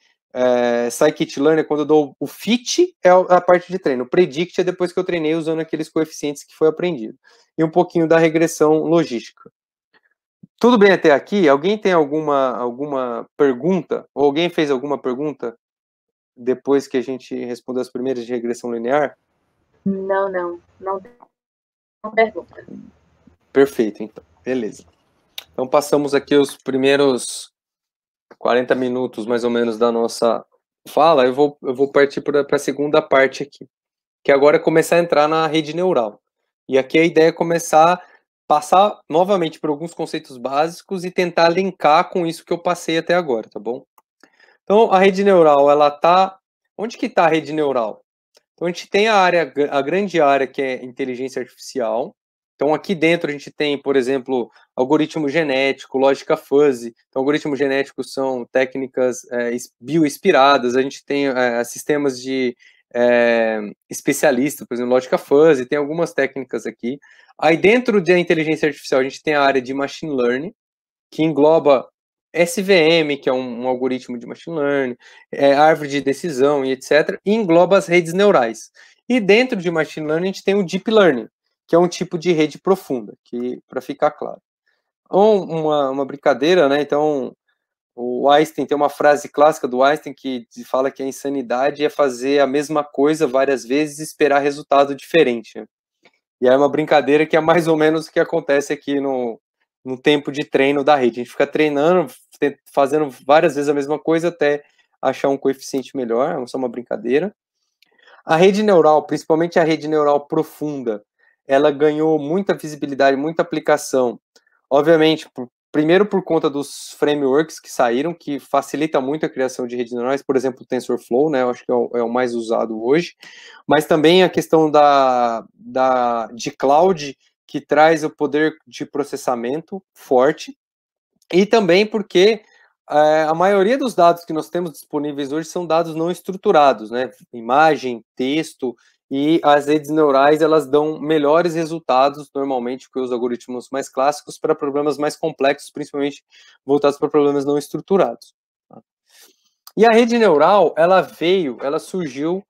Scikit-learn é quando eu dou o fit, é a parte de treino. O predict é depois que eu treinei usando aqueles coeficientes que foi aprendido. E um pouquinho da regressão logística. Tudo bem até aqui? Alguém tem alguma pergunta? Ou alguém fez alguma pergunta depois que a gente respondeu as primeiras de regressão linear? Não tem uma pergunta. Perfeito, então. Beleza. Então passamos aqui os primeiros 40 minutos, mais ou menos, da nossa fala. Eu vou partir para a segunda parte aqui, que agora é começar a entrar na rede neural. E aqui a ideia é começar a passar novamente por alguns conceitos básicos e tentar linkar com isso que eu passei até agora, tá bom? Então, a rede neural, ela tá... Onde que está a rede neural? Então, a gente tem a grande área que é inteligência artificial. Então, aqui dentro a gente tem, por exemplo, algoritmo genético, lógica fuzzy. Então, algoritmos genéticos são técnicas bioinspiradas. A gente tem sistemas de especialista, por exemplo, lógica fuzzy. Tem algumas técnicas aqui. Aí, dentro da inteligência artificial, a gente tem a área de machine learning, que engloba SVM, que é um algoritmo de machine learning, árvore de decisão e etc., e engloba as redes neurais. E dentro de machine learning, a gente tem o deep learning, que é um tipo de rede profunda, que para ficar claro. Uma brincadeira, né? Então, o Einstein tem uma frase clássica do Einstein que fala que a insanidade é fazer a mesma coisa várias vezes e esperar resultado diferente. Né? E é uma brincadeira que é mais ou menos o que acontece aqui no tempo de treino da rede. A gente fica treinando, fazendo várias vezes a mesma coisa até achar um coeficiente melhor, é só uma brincadeira. A rede neural, principalmente a rede neural profunda, ela ganhou muita visibilidade, muita aplicação. Obviamente, primeiro por conta dos frameworks que saíram, que facilita muito a criação de redes neurais, por exemplo, o TensorFlow, né, eu acho que é o mais usado hoje, mas também a questão de cloud, que traz o poder de processamento forte, e também porque a maioria dos dados que nós temos disponíveis hoje são dados não estruturados, né, imagem, texto, e as redes neurais, elas dão melhores resultados, normalmente, que os algoritmos mais clássicos, para problemas mais complexos, principalmente voltados para problemas não estruturados. Tá? E a rede neural, ela surgiu,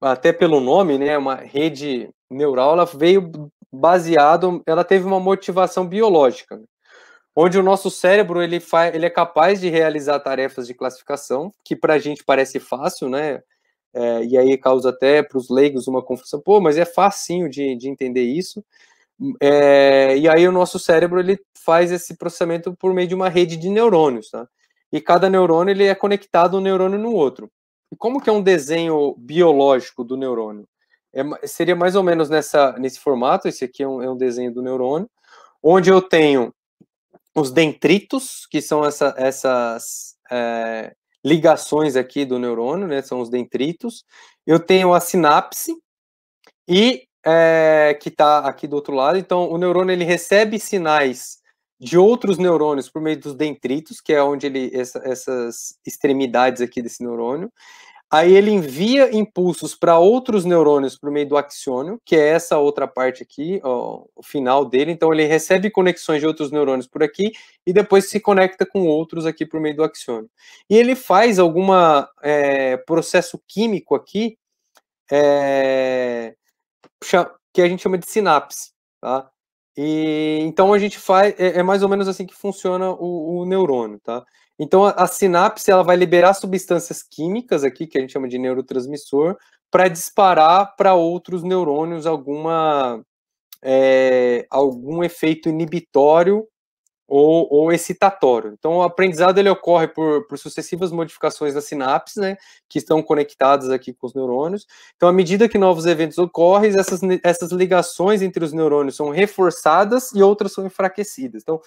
até pelo nome, né, uma rede neural, ela veio ela teve uma motivação biológica, onde o nosso cérebro, ele é capaz de realizar tarefas de classificação, que para a gente parece fácil, né, e aí causa até para os leigos uma confusão, pô, mas é facinho de entender isso, e aí o nosso cérebro, ele faz esse processamento por meio de uma rede de neurônios, tá? E cada neurônio, ele é conectado um neurônio no outro. E como que é um desenho biológico do neurônio? Seria mais ou menos nesse formato, esse aqui é um desenho do neurônio, onde eu tenho os dendritos, que são essas ligações aqui do neurônio, né, são os dendritos. Eu tenho a sinapse, e que está aqui do outro lado. Então, o neurônio, ele recebe sinais de outros neurônios por meio dos dendritos, que é onde essas extremidades aqui desse neurônio. Aí ele envia impulsos para outros neurônios por meio do axônio, que é essa outra parte aqui, ó, o final dele. Então ele recebe conexões de outros neurônios por aqui e depois se conecta com outros aqui por meio do axônio. E ele faz algum processo químico aqui que a gente chama de sinapse, tá? E então a gente faz, mais ou menos assim que funciona o neurônio, tá? Então a sinapse, ela vai liberar substâncias químicas aqui, que a gente chama de neurotransmissor, para disparar para outros neurônios algum efeito inibitório ou excitatório. Então, o aprendizado, ele ocorre por sucessivas modificações das sinapses, né, que estão conectadas aqui com os neurônios. Então, à medida que novos eventos ocorrem, essas ligações entre os neurônios são reforçadas e outras são enfraquecidas. Então,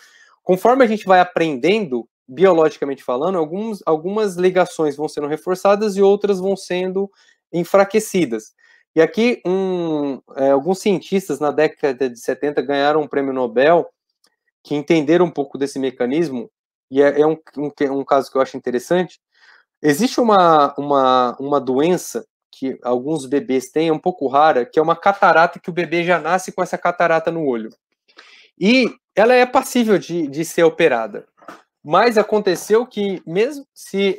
conforme a gente vai aprendendo, biologicamente falando, algumas ligações vão sendo reforçadas e outras vão sendo enfraquecidas. E aqui, alguns cientistas, na década de 70, ganharam um prêmio Nobel, que entenderam um pouco desse mecanismo, e é um caso que eu acho interessante. Existe uma doença que alguns bebês têm, é um pouco rara, que é uma catarata, que o bebê já nasce com essa catarata no olho. E ela é passível de ser operada. Mas aconteceu que, mesmo se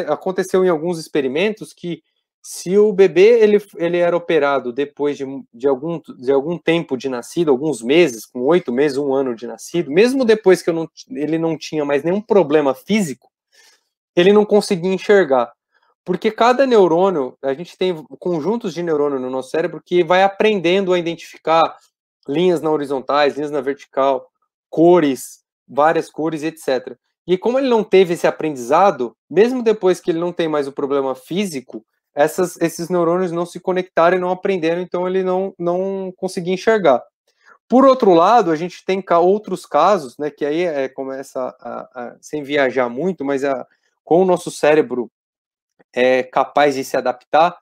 aconteceu em alguns experimentos, que se o bebê ele era operado depois de algum tempo de nascido, alguns meses, com 8 meses, 1 ano de nascido, mesmo depois que ele não tinha mais nenhum problema físico, ele não conseguia enxergar. Porque cada neurônio, a gente tem conjuntos de neurônio no nosso cérebro que vai aprendendo a identificar linhas na horizontais, linhas na vertical, cores, várias cores, etc. E como ele não teve esse aprendizado, mesmo depois que ele não tem mais o problema físico, esses neurônios não se conectaram e não aprenderam, então ele não conseguia enxergar. Por outro lado, a gente tem outros casos, né, que aí começa sem viajar muito, mas com o nosso cérebro capaz de se adaptar.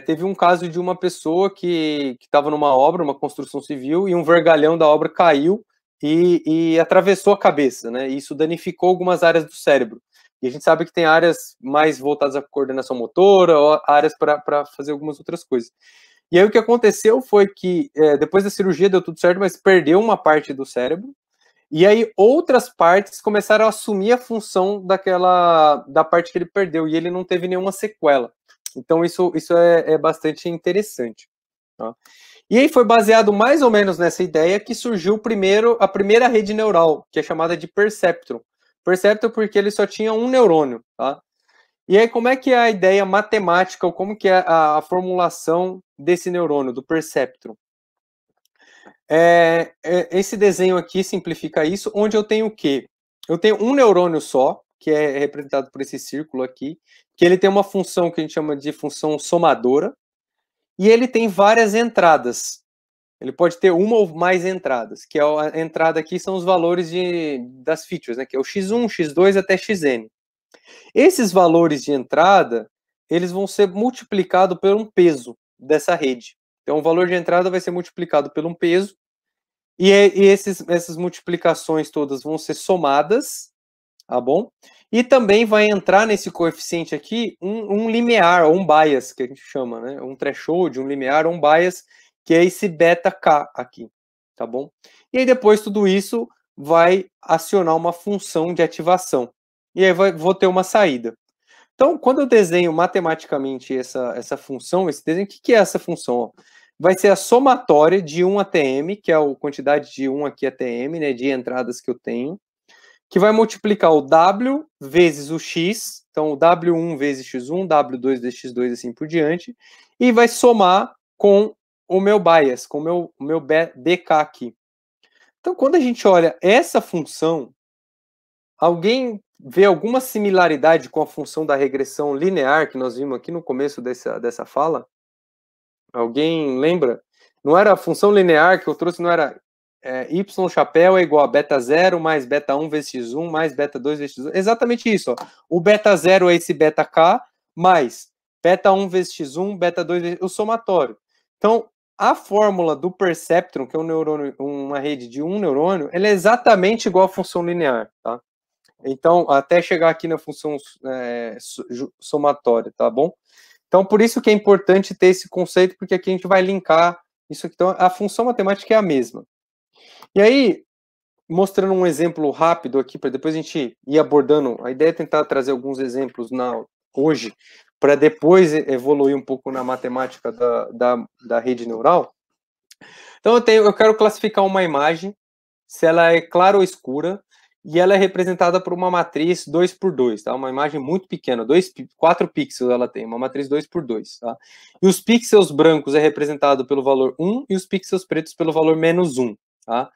Teve um caso de uma pessoa que estava numa obra, uma construção civil, e um vergalhão da obra caiu e atravessou a cabeça, né? E isso danificou algumas áreas do cérebro. E a gente sabe que tem áreas mais voltadas à coordenação motora, ou áreas para fazer algumas outras coisas. E aí o que aconteceu foi que depois da cirurgia deu tudo certo, mas perdeu uma parte do cérebro. E aí outras partes começaram a assumir a função da parte que ele perdeu, e ele não teve nenhuma sequela. Então isso é bastante interessante. Tá? E aí foi baseado mais ou menos nessa ideia que surgiu a primeira rede neural, que é chamada de perceptron. Perceptron porque ele só tinha um neurônio. Tá? E aí como é que é a ideia matemática, ou como que é a formulação desse neurônio, do perceptron? Esse desenho aqui simplifica isso, onde eu tenho o quê? Eu tenho um neurônio só, que é representado por esse círculo aqui, que ele tem uma função que a gente chama de função somadora, e ele tem várias entradas. Ele pode ter uma ou mais entradas, que a entrada aqui são os valores das features, né, que é o x1, x2 até xn. Esses valores de entrada, eles vão ser multiplicados por um peso dessa rede. Então, o valor de entrada vai ser multiplicado por um peso, e essas multiplicações todas vão ser somadas, tá bom? E também vai entrar nesse coeficiente aqui um limiar, ou um bias, que a gente chama, né? Um threshold, um limiar, ou um bias, que é esse beta K aqui, tá bom? E aí depois tudo isso vai acionar uma função de ativação. E aí vou ter uma saída. Então, quando eu desenho matematicamente essa função, esse desenho, o que é essa função? Ó? Vai ser a somatória de 1 até m, que é a quantidade de 1 aqui até m, né, de entradas que eu tenho, que vai multiplicar o w vezes o x, então o w1 vezes x1, w2 vezes x2, assim por diante, e vai somar com o meu bias, com o meu bk aqui. Então, quando a gente olha essa função, alguém vê alguma similaridade com a função da regressão linear que nós vimos aqui no começo dessa fala? Alguém lembra? Não era a função linear que eu trouxe, não era y chapéu é igual a beta 0 mais beta 1 vezes x1 mais beta 2 vezes x2. Exatamente isso. Ó. O beta 0 é esse beta k mais beta 1 vezes x1, beta 2 vezes o somatório. Então, a fórmula do perceptron, que é um neurônio, uma rede de um neurônio, ela é exatamente igual à função linear. Tá? Então, até chegar aqui na função somatória, tá bom? Então, por isso que é importante ter esse conceito, porque aqui a gente vai linkar isso aqui. Então, a função matemática é a mesma. E aí, mostrando um exemplo rápido aqui, para depois a gente ir abordando, a ideia é tentar trazer alguns exemplos hoje, para depois evoluir um pouco na matemática da rede neural. Então, eu quero classificar uma imagem, se ela é clara ou escura, e ela é representada por uma matriz 2x2, tá? Uma imagem muito pequena, 4 pixels ela tem, uma matriz 2x2, tá? E os pixels brancos é representado pelo valor 1 e os pixels pretos pelo valor -1, tá?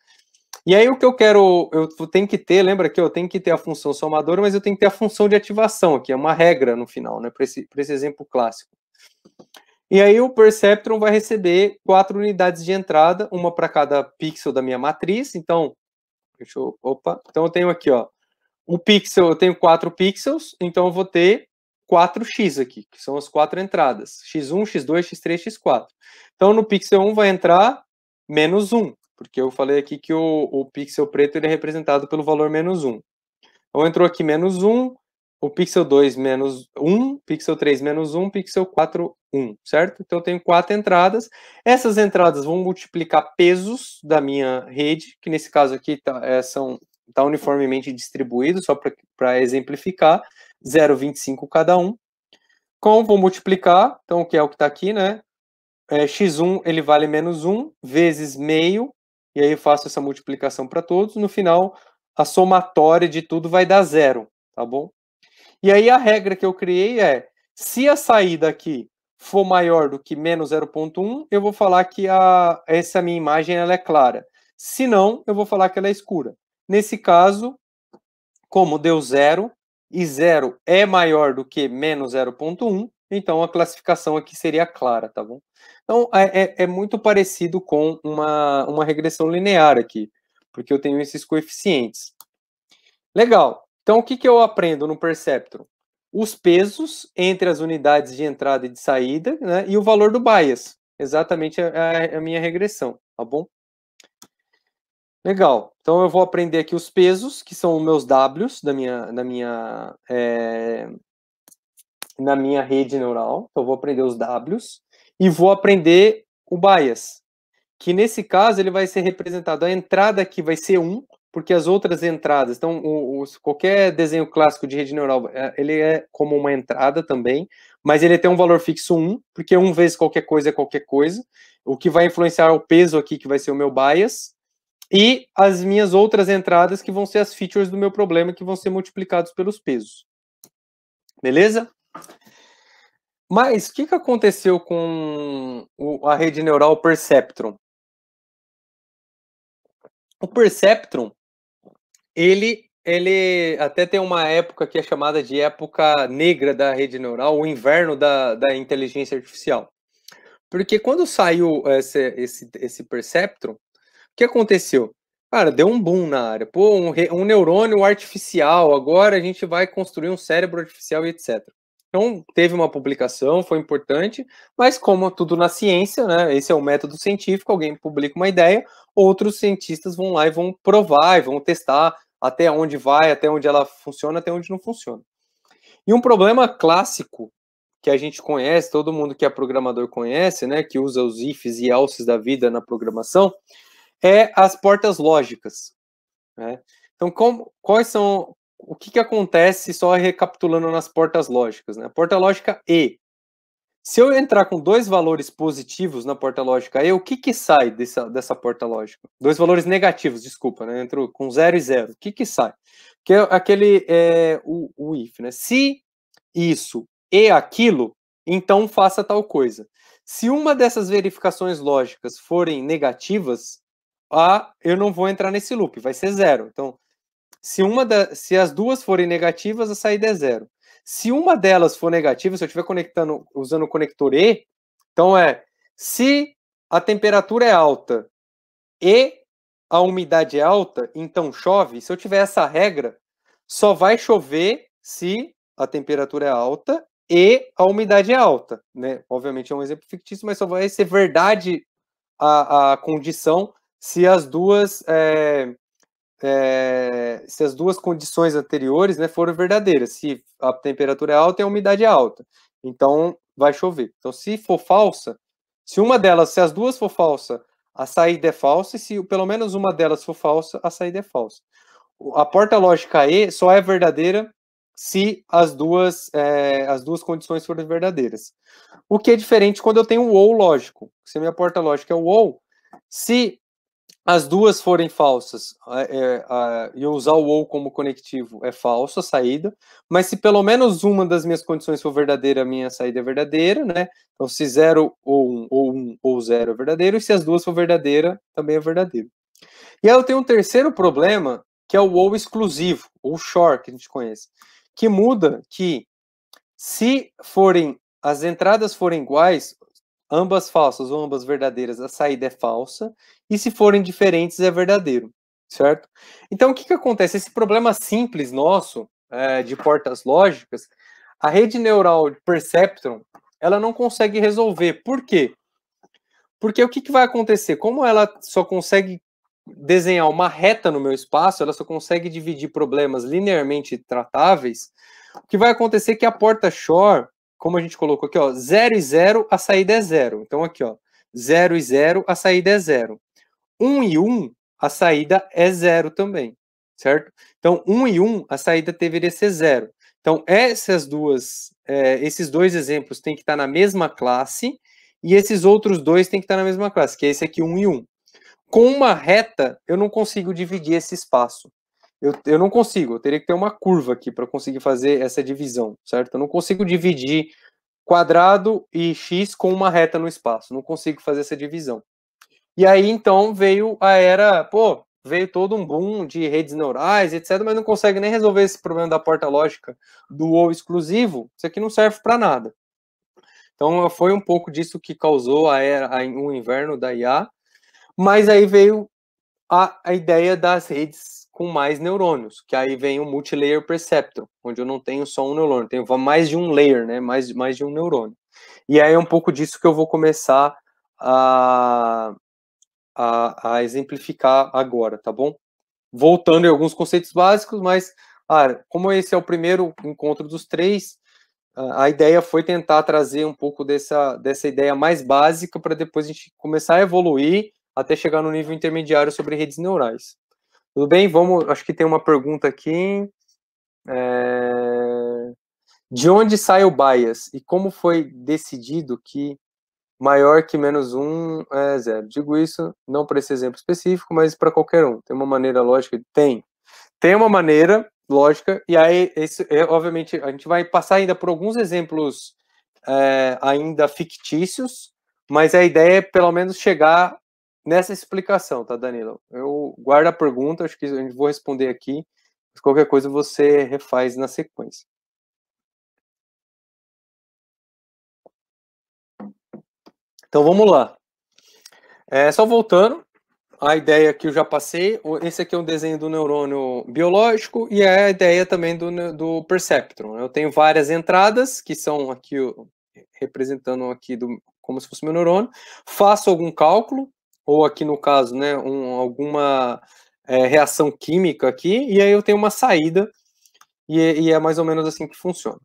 E aí o que eu tenho que ter, lembra que eu tenho que ter a função somadora, mas eu tenho que ter a função de ativação aqui, é uma regra no final, né, para esse exemplo clássico. E aí o perceptron vai receber 4 unidades de entrada, uma para cada pixel da minha matriz, então então eu tenho aqui, ó, o pixel, eu tenho 4 pixels, então eu vou ter 4x aqui, que são as 4 entradas, x1, x2, x3, x4. Então no pixel 1 vai entrar -1, porque eu falei aqui que o pixel preto ele é representado pelo valor -1. Então entrou aqui -1, o pixel 2 -1, pixel 3 -1, pixel 4 1, certo? Então eu tenho 4 entradas. Essas entradas vão multiplicar pesos da minha rede, que nesse caso aqui são tá uniformemente distribuído, só para exemplificar, 0,25 cada um. Vou multiplicar, então, que é o que está aqui, né? x1 ele vale menos 1 vezes meio, e aí eu faço essa multiplicação para todos. No final, a somatória de tudo vai dar 0, tá bom? E aí a regra que eu criei é, se a saída aqui for maior do que menos 0,1, eu vou falar que essa minha imagem ela é clara. Se não, eu vou falar que ela é escura. Nesse caso, como deu 0, e 0 é maior do que menos 0,1, então a classificação aqui seria clara, tá bom? Então, é muito parecido com uma regressão linear aqui, porque eu tenho esses coeficientes. Legal. Então, o que eu aprendo no Perceptron? Os pesos entre as unidades de entrada e de saída, né, e o valor do bias. Exatamente a minha regressão, tá bom? Legal. Então, eu vou aprender aqui os pesos, que são os meus Ws na minha rede neural. Então, eu vou aprender os Ws e vou aprender o bias, que nesse caso ele vai ser representado. A entrada aqui vai ser 1, porque as outras entradas, então qualquer desenho clássico de rede neural, ele é como uma entrada também, mas ele tem um valor fixo 1, porque 1 vezes qualquer coisa é qualquer coisa, o que vai influenciar o peso aqui, que vai ser o meu bias, e as minhas outras entradas, que vão ser as features do meu problema, que vão ser multiplicados pelos pesos. Beleza? Mas o que aconteceu com a rede neural Perceptron? O Perceptron, ele até tem uma época que é chamada de época negra da rede neural, o inverno da inteligência artificial. Porque quando saiu esse Perceptron, o que aconteceu? Cara, deu um boom na área. Pô, um neurônio artificial, agora a gente vai construir um cérebro artificial e etc. Então, teve uma publicação, foi importante, mas como tudo na ciência, né, esse é o método científico, alguém publica uma ideia, outros cientistas vão lá e vão provar, e vão testar até onde vai, até onde ela funciona, até onde não funciona. E um problema clássico que a gente conhece, todo mundo que é programador conhece, né, que usa os ifs e elses da vida na programação, é as portas lógicas, né? Então, quais são... O que acontece, só recapitulando nas portas lógicas, né? Porta lógica E. Se eu entrar com 2 valores positivos na porta lógica E, o que sai dessa porta lógica? 2 valores negativos, desculpa, né? Entro com 0 e 0. O que sai? Que é aquele, o if, né? Se isso e aquilo, então faça tal coisa. Se uma dessas verificações lógicas forem negativas, eu não vou entrar nesse loop, vai ser 0. Então, se as duas forem negativas, a saída é 0. Se uma delas for negativa, se eu estiver conectando usando o conector E, então se a temperatura é alta e a umidade é alta, então chove. Se eu tiver essa regra, só vai chover se a temperatura é alta e a umidade é alta, né? Obviamente é um exemplo fictício, mas só vai ser verdade a condição se as duas condições anteriores, né, forem verdadeiras. Se a temperatura é alta e a umidade é alta, então vai chover. Então, se for falsa, se as duas for falsa, a saída é falsa, e se pelo menos uma delas for falsa, a saída é falsa. A porta lógica E só é verdadeira se as duas condições forem verdadeiras. O que é diferente quando eu tenho o OU lógico. Se a minha porta lógica é o OU, se as duas forem falsas e eu usar o OU como conectivo, é falso a saída, mas se pelo menos uma das minhas condições for verdadeira, a minha saída é verdadeira, né? Então, se 0 ou 1 ou 0 é verdadeiro, e se as duas for verdadeira, também é verdadeiro. E aí eu tenho um terceiro problema, que é o OU exclusivo, ou SHOR, que a gente conhece, que muda que se as entradas forem iguais, ambas falsas ou ambas verdadeiras, a saída é falsa, e se forem diferentes, é verdadeiro, certo? Então, o que acontece? Esse problema simples nosso, de portas lógicas, a rede neural de Perceptron, ela não consegue resolver. Por quê? Porque o que vai acontecer? Como ela só consegue desenhar uma reta no meu espaço, ela só consegue dividir problemas linearmente tratáveis, o que vai acontecer é que a porta SHOR, como a gente colocou aqui, ó, 0 e 0, a saída é 0. Então, aqui, ó, 0 e 0, a saída é 0. 1 e 1, a saída é 0 também, certo? Então, 1 e 1, a saída deveria ser 0. Então, esses dois exemplos têm que estar na mesma classe, e esses outros dois têm que estar na mesma classe, que é esse aqui, 1 e 1. Com uma reta, eu não consigo dividir esse espaço. Eu não consigo, eu teria que ter uma curva aqui para conseguir fazer essa divisão, certo? Eu não consigo dividir quadrado e x com uma reta no espaço, não consigo fazer essa divisão. E aí, então, veio todo um boom de redes neurais, etc., mas não consegue nem resolver esse problema da porta lógica do ou exclusivo. Isso aqui não serve para nada. Então, foi um pouco disso que causou o inverno da IA, mas aí veio a ideia das redes com mais neurônios, que aí vem o multilayer perceptron, onde eu não tenho só um neurônio, tenho mais de um layer, né, mais de um neurônio. E aí é um pouco disso que eu vou começar a exemplificar agora, tá bom? Voltando em alguns conceitos básicos, mas, como esse é o primeiro encontro dos três, a ideia foi tentar trazer um pouco dessa ideia mais básica para depois a gente começar a evoluir até chegar no nível intermediário sobre redes neurais. Tudo bem? Acho que tem uma pergunta aqui. De onde sai o bias? E como foi decidido que maior que menos 1 é 0? Digo isso não para esse exemplo específico, mas para qualquer um. Tem uma maneira lógica? Tem uma maneira lógica, e aí, obviamente, a gente vai passar ainda por alguns exemplos ainda fictícios, mas a ideia é, pelo menos, chegar nessa explicação, tá, Danilo? Eu guardo a pergunta, acho que eu vou responder aqui, mas qualquer coisa você refaz na sequência. Então, vamos lá. Só voltando, a ideia que eu já passei, esse aqui é um desenho do neurônio biológico e é a ideia também do perceptron. Eu tenho várias entradas, que são aqui, representando aqui como se fosse meu neurônio, faço algum cálculo, ou aqui no caso, né, alguma reação química aqui, e aí eu tenho uma saída, e é mais ou menos assim que funciona.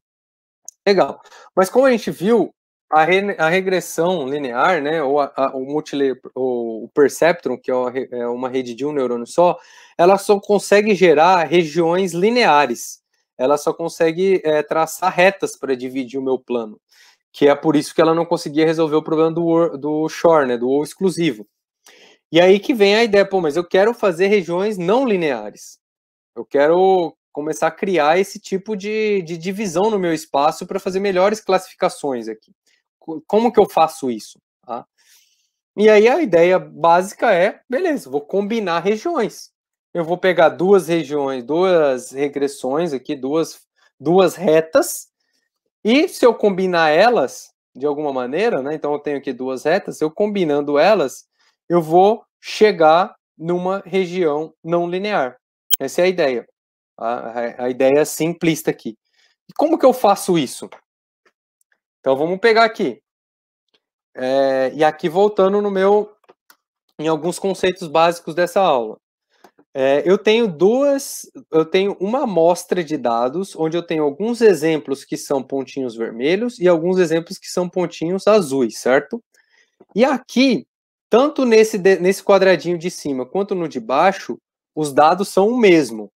Legal. Mas como a gente viu, a regressão linear, né, ou o multilayer, o perceptron, que é uma rede de um neurônio só, ela só consegue gerar regiões lineares. Ela só consegue traçar retas para dividir o meu plano, que é por isso que ela não conseguia resolver o problema do Shor, né, do ou exclusivo. E aí que vem a ideia, mas eu quero fazer regiões não lineares. Eu quero começar a criar esse tipo de divisão no meu espaço para fazer melhores classificações aqui. Como que eu faço isso? Tá? E aí a ideia básica é, beleza, vou combinar regiões. Eu vou pegar duas regiões, duas regressões aqui, duas retas, e se eu combinar elas, de alguma maneira, né, então eu tenho aqui duas retas, eu combinando elas, eu vou chegar numa região não linear. Essa é a ideia. A ideia simplista aqui. E como que eu faço isso? Então vamos pegar aqui. E aqui voltando em alguns conceitos básicos dessa aula. Eu tenho uma amostra de dados onde eu tenho alguns exemplos que são pontinhos vermelhos e alguns exemplos que são pontinhos azuis, certo? E aqui, tanto nesse quadradinho de cima quanto no de baixo, os dados são o mesmo.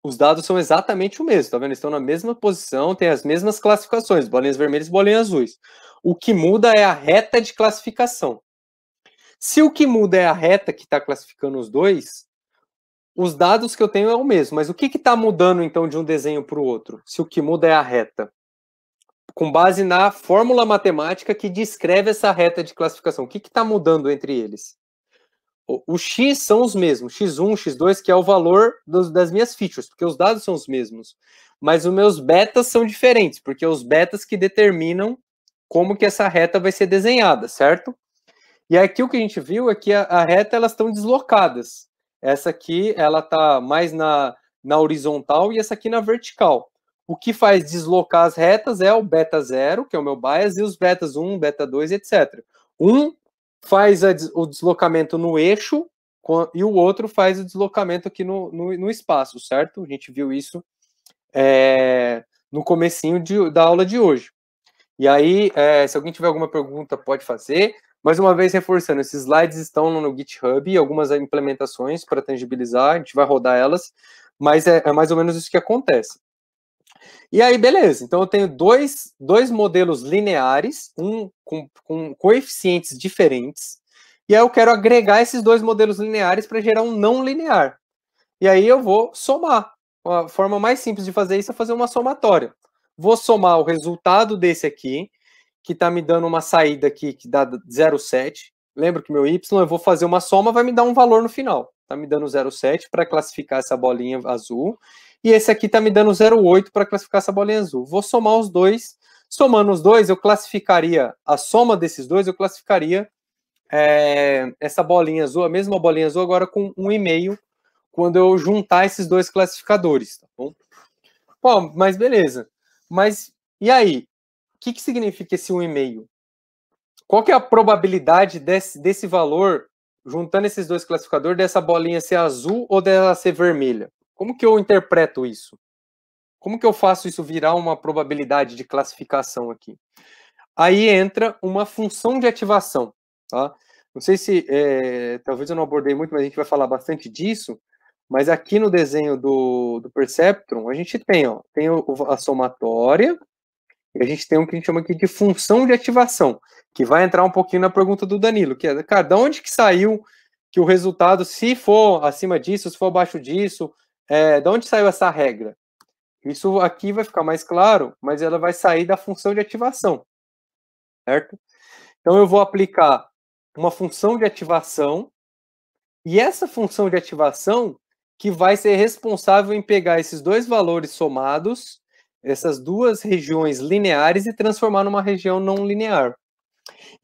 Os dados são exatamente o mesmo, tá vendo? Estão na mesma posição, tem as mesmas classificações, bolinhas vermelhas e bolinhas azuis. O que muda é a reta de classificação. Se o que muda é a reta que está classificando os dois, os dados que eu tenho é o mesmo. Mas o que está mudando, então, de um desenho para o outro? Se o que muda é a reta. Com base na fórmula matemática que descreve essa reta de classificação. O que está mudando entre eles? O X são os mesmos, X1, X2, que é o valor das minhas features, porque os dados são os mesmos. Mas os meus betas são diferentes, porque é os betas que determinam como que essa reta vai ser desenhada, certo? E aqui o que a gente viu é que a reta, elas estão deslocadas. Essa aqui, ela está mais na horizontal e essa aqui na vertical. O que faz deslocar as retas é o beta 0, que é o meu bias, e os betas 1, beta 2, etc. Um faz o deslocamento no eixo e o outro faz o deslocamento aqui no espaço, certo? A gente viu isso no comecinho da aula de hoje. E aí, se alguém tiver alguma pergunta, pode fazer. Mais uma vez, reforçando, esses slides estão no GitHub, algumas implementações para tangibilizar, a gente vai rodar elas, mas é mais ou menos isso que acontece. E aí, beleza, então eu tenho dois modelos lineares, um com coeficientes diferentes, e aí eu quero agregar esses dois modelos lineares para gerar um não linear. E aí eu vou somar. A forma mais simples de fazer isso é fazer uma somatória. Vou somar o resultado desse aqui, que está me dando uma saída aqui que dá 0,7. Lembra que meu y, eu vou fazer uma soma, vai me dar um valor no final. Está me dando 0,7 para classificar essa bolinha azul. E esse aqui está me dando 0,8 para classificar essa bolinha azul. Vou somar os dois. Somando os dois, eu classificaria, a soma desses dois, eu classificaria essa bolinha azul, a mesma bolinha azul, agora com 1,5, quando eu juntar esses dois classificadores, tá bom? Bom, mas beleza. Mas, e aí? O que significa esse 1,5? Qual que é a probabilidade desse valor, juntando esses dois classificadores, dessa bolinha ser azul ou dela ser vermelha? Como que eu interpreto isso? Como que eu faço isso virar uma probabilidade de classificação aqui? Aí entra uma função de ativação, tá? Não sei se, talvez eu não abordei muito, mas a gente vai falar bastante disso, mas aqui no desenho do Perceptron, a gente tem a somatória, e a gente tem o que a gente chama aqui de função de ativação, que vai entrar um pouquinho na pergunta do Danilo, que é, cara, de onde que saiu que o resultado, se for acima disso, se for abaixo disso, de onde saiu essa regra? Isso aqui vai ficar mais claro, mas ela vai sair da função de ativação, certo? Então eu vou aplicar uma função de ativação, e essa função de ativação que vai ser responsável em pegar esses dois valores somados, essas duas regiões lineares, e transformar numa região não linear.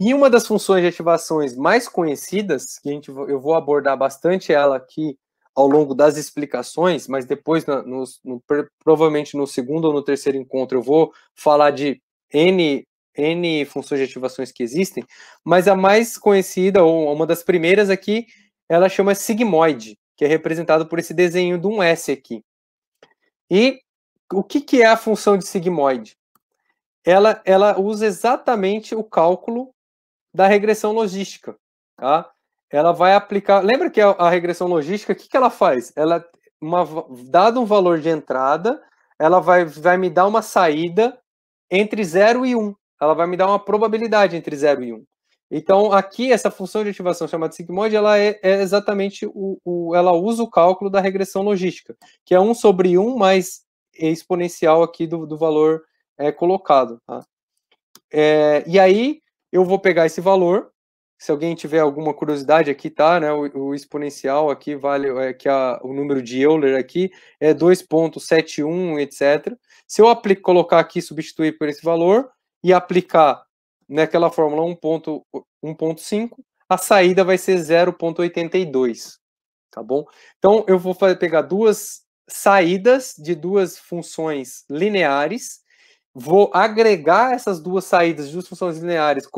E uma das funções de ativações mais conhecidas, que eu vou abordar bastante ela aqui ao longo das explicações, mas depois, provavelmente no segundo ou no terceiro encontro, eu vou falar de N funções de ativações que existem, mas a mais conhecida, ou uma das primeiras aqui, ela chama sigmoide, que é representado por esse desenho de um S aqui. E o que é a função de sigmoide? Ela usa exatamente o cálculo da regressão logística, tá? Ela vai aplicar... Lembra que a regressão logística, o que ela faz? Dado um valor de entrada, ela vai me dar uma saída entre 0 e 1. Ela vai me dar uma probabilidade entre 0 e 1. Então, aqui, essa função de ativação chamada sigmoide, ela é exatamente ela usa o cálculo da regressão logística, que é 1 sobre 1 mais exponencial aqui do valor colocado. Tá? E aí, eu vou pegar esse valor, se alguém tiver alguma curiosidade aqui, tá, né, o exponencial aqui vale, o número de Euler aqui é 2,71, etc. Se eu colocar aqui, substituir por esse valor, e aplicar naquela fórmula 1,5, a saída vai ser 0,82, tá bom? Então, eu vou pegar duas saídas de duas funções lineares, vou agregar essas duas saídas de duas funções lineares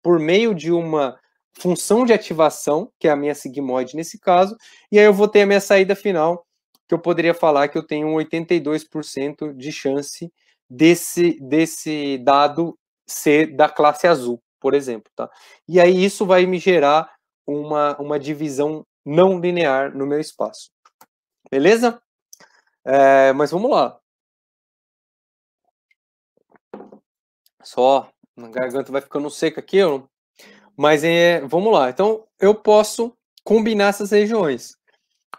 por meio de uma função de ativação, que é a minha sigmoide nesse caso, e aí eu vou ter a minha saída final, que eu poderia falar que eu tenho um 82% de chance desse dado ser da classe azul, por exemplo, tá? E aí isso vai me gerar uma divisão não linear no meu espaço. Beleza? Mas vamos lá. Só, a garganta vai ficando seca aqui, mas vamos lá. Então, eu posso combinar essas regiões.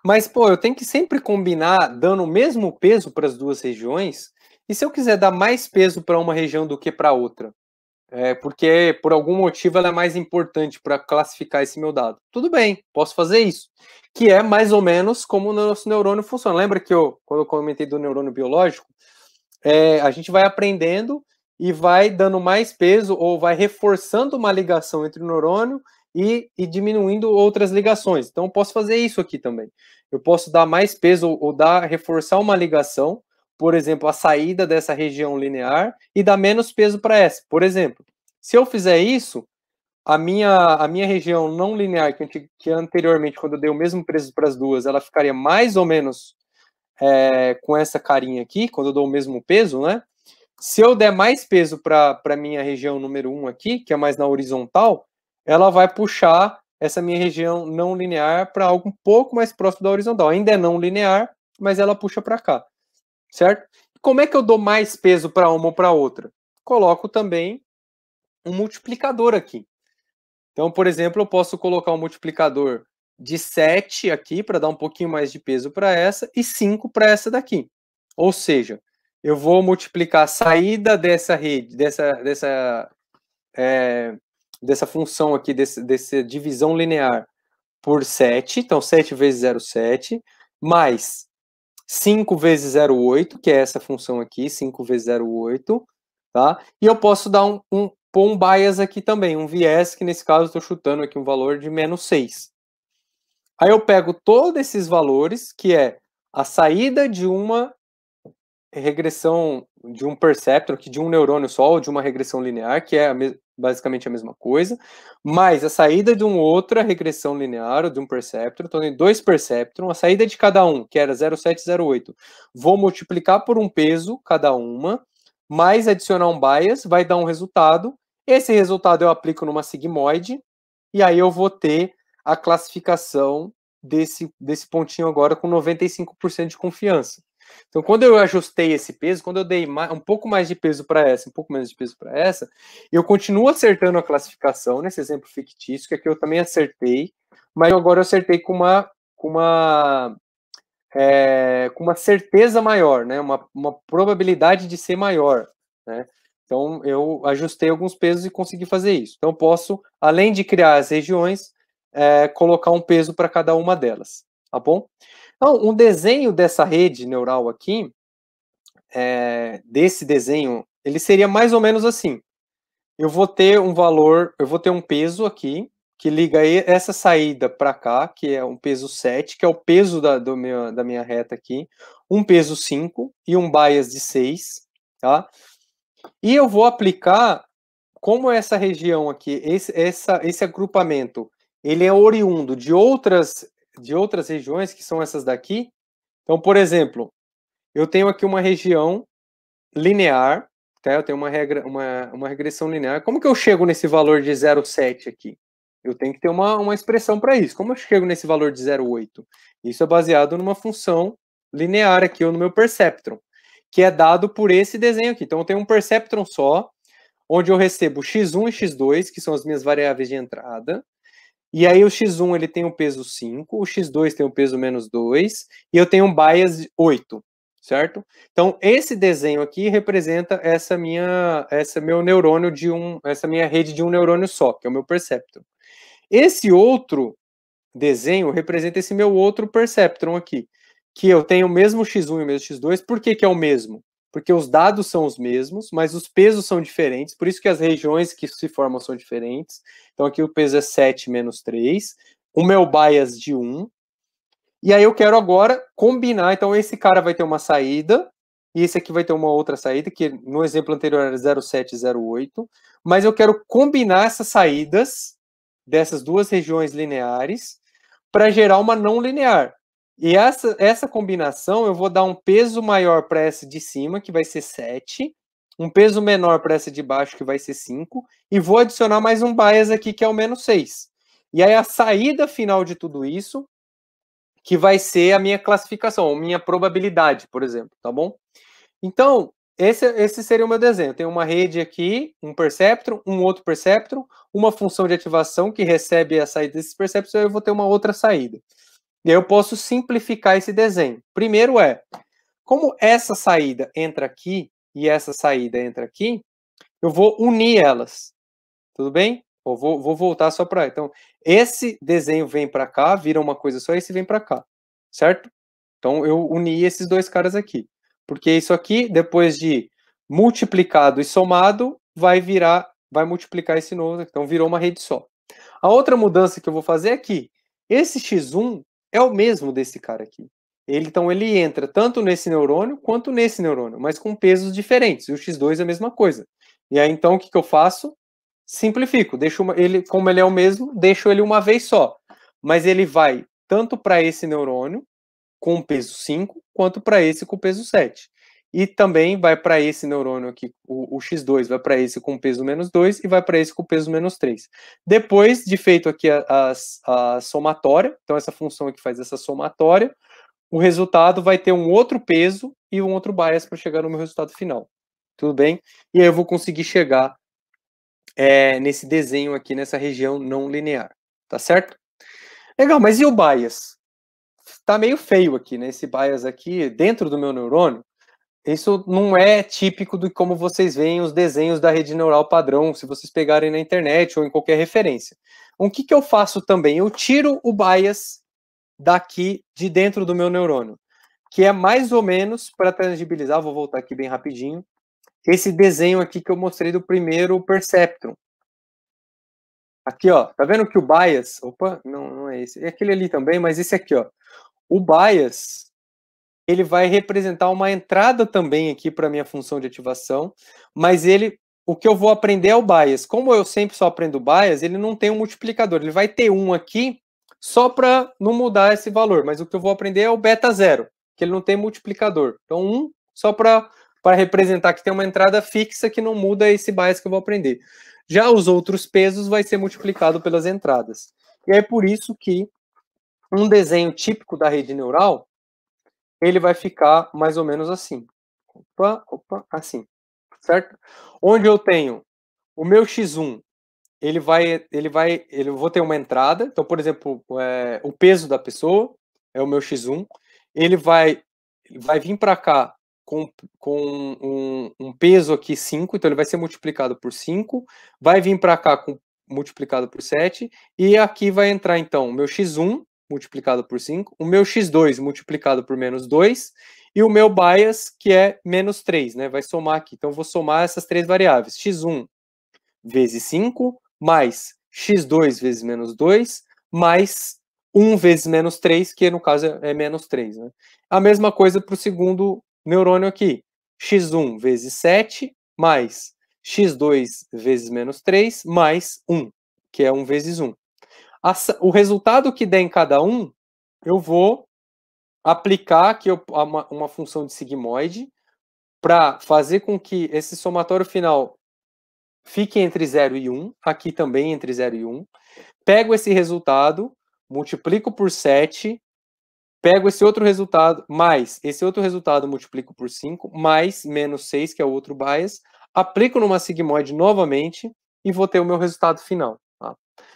Mas, pô, eu tenho que sempre combinar dando o mesmo peso para as duas regiões. E se eu quiser dar mais peso para uma região do que para outra? Porque, por algum motivo, ela é mais importante para classificar esse meu dado. Tudo bem, posso fazer isso. Que é mais ou menos como o nosso neurônio funciona. Lembra que quando eu comentei do neurônio biológico, a gente vai aprendendo e vai dando mais peso ou vai reforçando uma ligação entre o neurônio e diminuindo outras ligações. Então, eu posso fazer isso aqui também. Eu posso dar mais peso ou reforçar uma ligação, por exemplo, a saída dessa região linear, e dar menos peso para essa. Por exemplo, se eu fizer isso, a minha região não linear, que anteriormente, quando eu dei o mesmo peso para as duas, ela ficaria mais ou menos com essa carinha aqui, quando eu dou o mesmo peso, né? Se eu der mais peso para a minha região número 1 aqui, que é mais na horizontal, ela vai puxar essa minha região não linear para algo um pouco mais próximo da horizontal. Ainda é não linear, mas ela puxa para cá, certo? Como é que eu dou mais peso para uma ou para outra? Coloco também um multiplicador aqui. Então, por exemplo, eu posso colocar um multiplicador de 7 aqui, para dar um pouquinho mais de peso para essa, e 5 para essa daqui. Ou seja, eu vou multiplicar a saída dessa rede, dessa função aqui, dessa divisão linear, por 7. Então, 7 vezes 0,7, mais 5 vezes 0,8, que é essa função aqui, 5 vezes 0,8, tá? E eu posso dar pôr um bias aqui também, um viés, que nesse caso eu estou chutando aqui um valor de menos 6. Aí eu pego todos esses valores, que é a saída de uma regressão de um perceptron, que de um neurônio só, ou de uma regressão linear, que é basicamente a mesma coisa, mais a saída de uma outra regressão linear, ou de um perceptron, então tem 2 perceptron, a saída de cada um, que era 0,7 e 0,8, vou multiplicar por um peso cada uma, mais adicionar um bias, vai dar um resultado, esse resultado eu aplico numa sigmoide, e aí eu vou ter a classificação desse pontinho agora com 95% de confiança. Então, quando eu ajustei esse peso, quando eu dei um pouco mais de peso para essa, um pouco menos de peso para essa, eu continuo acertando a classificação, nesse exemplo fictício, que aqui eu também acertei, mas agora eu acertei com uma certeza maior, né? Uma probabilidade de ser maior, né? Então, eu ajustei alguns pesos e consegui fazer isso. Então, eu posso, além de criar as regiões, colocar um peso para cada uma delas, tá bom? Então, um desenho dessa rede neural aqui, desse desenho, ele seria mais ou menos assim. Eu vou ter um valor, eu vou ter um peso aqui, que liga essa saída para cá, que é um peso 7, que é o peso da minha reta aqui, um peso 5 e um bias de 6, tá? E eu vou aplicar, como essa região aqui, esse agrupamento, ele é oriundo de outras regiões, que são essas daqui. Então, por exemplo, eu tenho aqui uma região linear, tá? Eu tenho uma regressão linear. Como que eu chego nesse valor de 0,7 aqui? Eu tenho que ter uma expressão para isso. Como eu chego nesse valor de 0,8? Isso é baseado numa função linear aqui, ou no meu perceptron, que é dado por esse desenho aqui. Então, eu tenho um perceptron só, onde eu recebo x1 e x2, que são as minhas variáveis de entrada. E aí o x1 ele tem o peso 5, o x2 tem o peso menos 2, e eu tenho um bias de 8, certo? Então, esse desenho aqui representa essa minha rede de um neurônio só, que é o meu perceptron. Esse outro desenho representa esse meu outro perceptron aqui, que eu tenho o mesmo x1 e o mesmo x2. Por que é o mesmo? Porque os dados são os mesmos, mas os pesos são diferentes, por isso que as regiões que se formam são diferentes. Então aqui o peso é 7 menos 3, o meu bias de 1, e aí eu quero agora combinar. Então esse cara vai ter uma saída, e esse aqui vai ter uma outra saída, que no exemplo anterior era 0,7 e 0,8, mas eu quero combinar essas saídas dessas duas regiões lineares para gerar uma não linear. E essa combinação, eu vou dar um peso maior para essa de cima, que vai ser 7, um peso menor para essa de baixo, que vai ser 5, e vou adicionar mais um bias aqui, que é o menos 6. E aí a saída final de tudo isso, que vai ser a minha classificação, a minha probabilidade, por exemplo, tá bom? Então, esse seria o meu desenho. Tem uma rede aqui, um perceptron, um outro perceptron, uma função de ativação que recebe a saída desses perceptrons, e eu vou ter uma outra saída. E aí eu posso simplificar esse desenho. Primeiro como essa saída entra aqui e essa saída entra aqui, eu vou unir elas. Tudo bem? Eu vou voltar só para... Então, esse desenho vem para cá, vira uma coisa só, esse vem para cá. Certo? Então, eu uni esses dois caras aqui. Porque isso aqui, depois de multiplicado e somado, vai multiplicar esse novo. Então, virou uma rede só. A outra mudança que eu vou fazer é que esse x1 é o mesmo desse cara aqui. Então, ele entra tanto nesse neurônio quanto nesse neurônio, mas com pesos diferentes. E o x2 é a mesma coisa. E aí, então, o que eu faço? Simplifico. Como ele é o mesmo, deixo ele uma vez só. Mas ele vai tanto para esse neurônio, com peso 5, quanto para esse com peso 7. e também vai para esse neurônio aqui, o X2 vai para esse com peso menos 2 e vai para esse com peso menos 3. Depois de feito aqui a somatória, então essa função aqui faz essa somatória, o resultado vai ter um outro peso e um outro bias para chegar no meu resultado final. Tudo bem? E aí eu vou conseguir chegar nesse desenho aqui, nessa região não linear. Tá certo? Legal, mas e o bias? Tá meio feio aqui, né? Esse bias aqui, dentro do meu neurônio, isso não é típico de como vocês veem os desenhos da rede neural padrão, se vocês pegarem na internet ou em qualquer referência. O que eu faço também? Eu tiro o bias daqui de dentro do meu neurônio, que é mais ou menos, para tangibilizar, vou voltar aqui bem rapidinho, esse desenho aqui que eu mostrei do primeiro perceptron. Aqui, ó, tá vendo que o bias, opa, não é esse, é aquele ali também, mas esse aqui, ó, o bias, ele vai representar uma entrada também aqui para minha função de ativação, mas o que eu vou aprender é o bias. Como eu sempre só aprendo bias, ele não tem um multiplicador, ele vai ter um aqui só para não mudar esse valor, mas o que eu vou aprender é o beta zero, que ele não tem multiplicador. Então, um só para representar que tem uma entrada fixa que não muda esse bias que eu vou aprender. Já os outros pesos vai ser multiplicado pelas entradas. E é por isso que um desenho típico da rede neural, ele vai ficar mais ou menos assim. Assim, certo? Onde eu tenho o meu X1, eu vou ter uma entrada, então, por exemplo, o peso da pessoa é o meu X1, ele vai vir para cá com um peso aqui 5, então ele vai ser multiplicado por 5, vai vir para cá multiplicado por 7, e aqui vai entrar, então, o meu X1 multiplicado por 5, o meu X2 multiplicado por menos 2, e o meu bias, que é menos 3, né? Vai somar aqui. Então, eu vou somar essas três variáveis. X1 vezes 5, mais X2 vezes menos 2, mais 1 vezes menos 3, que no caso é menos 3. Né? A mesma coisa para o segundo neurônio aqui. X1 vezes 7, mais X2 vezes menos 3, mais 1, que é 1 vezes 1. O resultado que der em cada um, eu vou aplicar aqui uma função de sigmoide para fazer com que esse somatório final fique entre 0 e 1, aqui também entre 0 e 1. Pego esse resultado, multiplico por 7, pego esse outro resultado, mais esse outro resultado multiplico por 5, mais menos 6, que é o outro bias, aplico numa sigmoide novamente e vou ter o meu resultado final. Tá?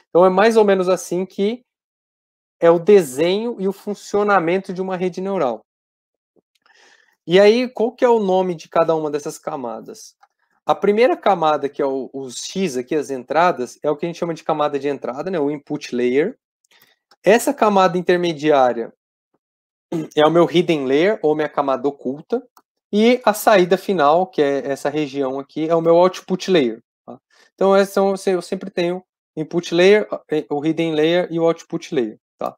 Então é mais ou menos assim que é o desenho e o funcionamento de uma rede neural. E aí, qual que é o nome de cada uma dessas camadas? A primeira camada, que é os X aqui, as entradas, é o que a gente chama de camada de entrada, né, o input layer. Essa camada intermediária é o meu hidden layer, ou minha camada oculta. E a saída final, que é essa região aqui, é o meu output layer. Tá? Então, eu sempre tenho input layer, o hidden layer e o output layer. Tá?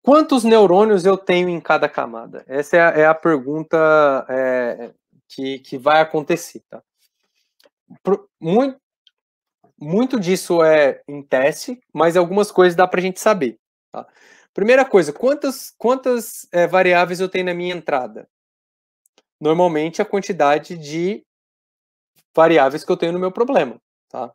Quantos neurônios eu tenho em cada camada? Essa é a pergunta que vai acontecer. Tá? Muito disso é em teste, mas algumas coisas dá para a gente saber. Tá? Primeira coisa, quantas variáveis eu tenho na minha entrada? Normalmente a quantidade de variáveis que eu tenho no meu problema. Tá?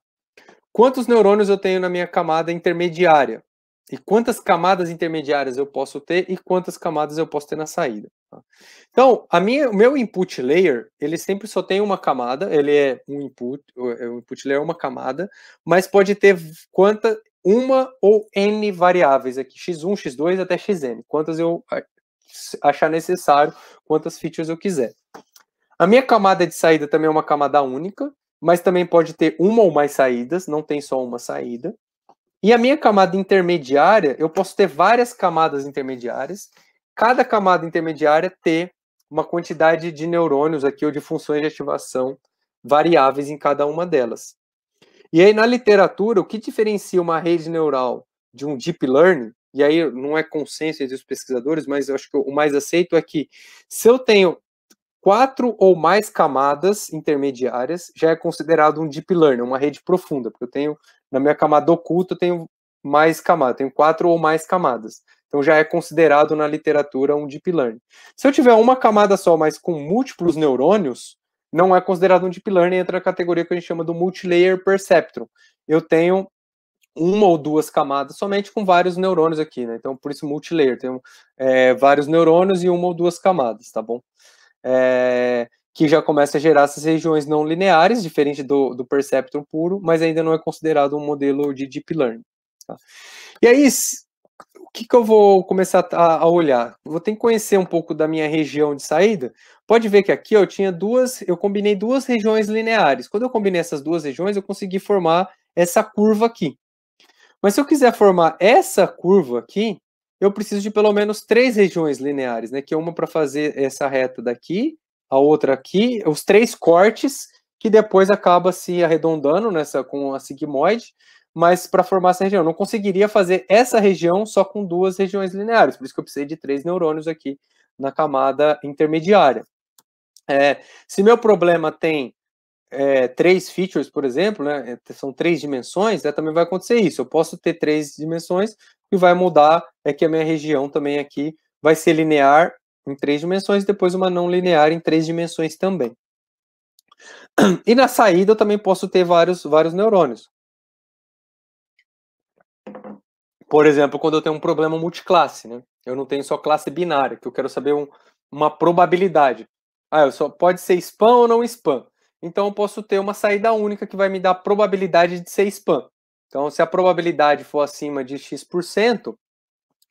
Quantos neurônios eu tenho na minha camada intermediária? E quantas camadas intermediárias eu posso ter e quantas camadas eu posso ter na saída. Tá? Então, o meu input layer, ele sempre só tem uma camada, ele é um input, o input layer é uma camada, mas pode ter uma ou N variáveis aqui, x1, x2 até xn, quantas eu achar necessário, quantas features eu quiser. A minha camada de saída também é uma camada única, mas também pode ter uma ou mais saídas, não tem só uma saída. E a minha camada intermediária, eu posso ter várias camadas intermediárias, cada camada intermediária ter uma quantidade de neurônios aqui, ou de funções de ativação variáveis em cada uma delas. E aí, na literatura, o que diferencia uma rede neural de um deep learning, e aí não é consenso entre os pesquisadores, mas eu acho que o mais aceito é que se eu tenho 4 ou mais camadas intermediárias, já é considerado um deep learning, uma rede profunda, porque eu tenho, na minha camada oculta, eu tenho mais camadas, tenho 4 ou mais camadas. Então já é considerado na literatura um deep learning. Se eu tiver uma camada só, mas com múltiplos neurônios, não é considerado um deep learning, entra na categoria que a gente chama do multilayer perceptron. Eu tenho uma ou duas camadas somente com vários neurônios aqui, né? Então, por isso multilayer, tem vários neurônios e uma ou duas camadas, tá bom? Que já começa a gerar essas regiões não lineares, diferente do perceptron puro, mas ainda não é considerado um modelo de deep learning. Tá? E aí, o que eu vou começar a olhar? Eu vou ter que conhecer um pouco da minha região de saída. Pode ver que aqui eu combinei duas regiões lineares. Quando eu combinei essas duas regiões, eu consegui formar essa curva aqui. Mas se eu quiser formar essa curva aqui, eu preciso de pelo menos 3 regiões lineares, né? Que é uma para fazer essa reta daqui, a outra aqui, os 3 cortes, que depois acaba se arredondando com a sigmoide, mas para formar essa região. Eu não conseguiria fazer essa região só com 2 regiões lineares, por isso que eu precisei de 3 neurônios aqui na camada intermediária. Se meu problema tem 3 features, por exemplo, né, são 3 dimensões, também vai acontecer isso. Eu posso ter 3 dimensões, o que vai mudar é que a minha região também aqui vai ser linear em 3 dimensões, e depois uma não linear em 3 dimensões também. E na saída eu também posso ter vários neurônios. Por exemplo, quando eu tenho um problema multiclasse, né? Eu não tenho só classe binária, que eu quero saber uma probabilidade. Pode ser spam ou não spam. Então eu posso ter uma saída única que vai me dar a probabilidade de ser spam. Então, se a probabilidade for acima de X%,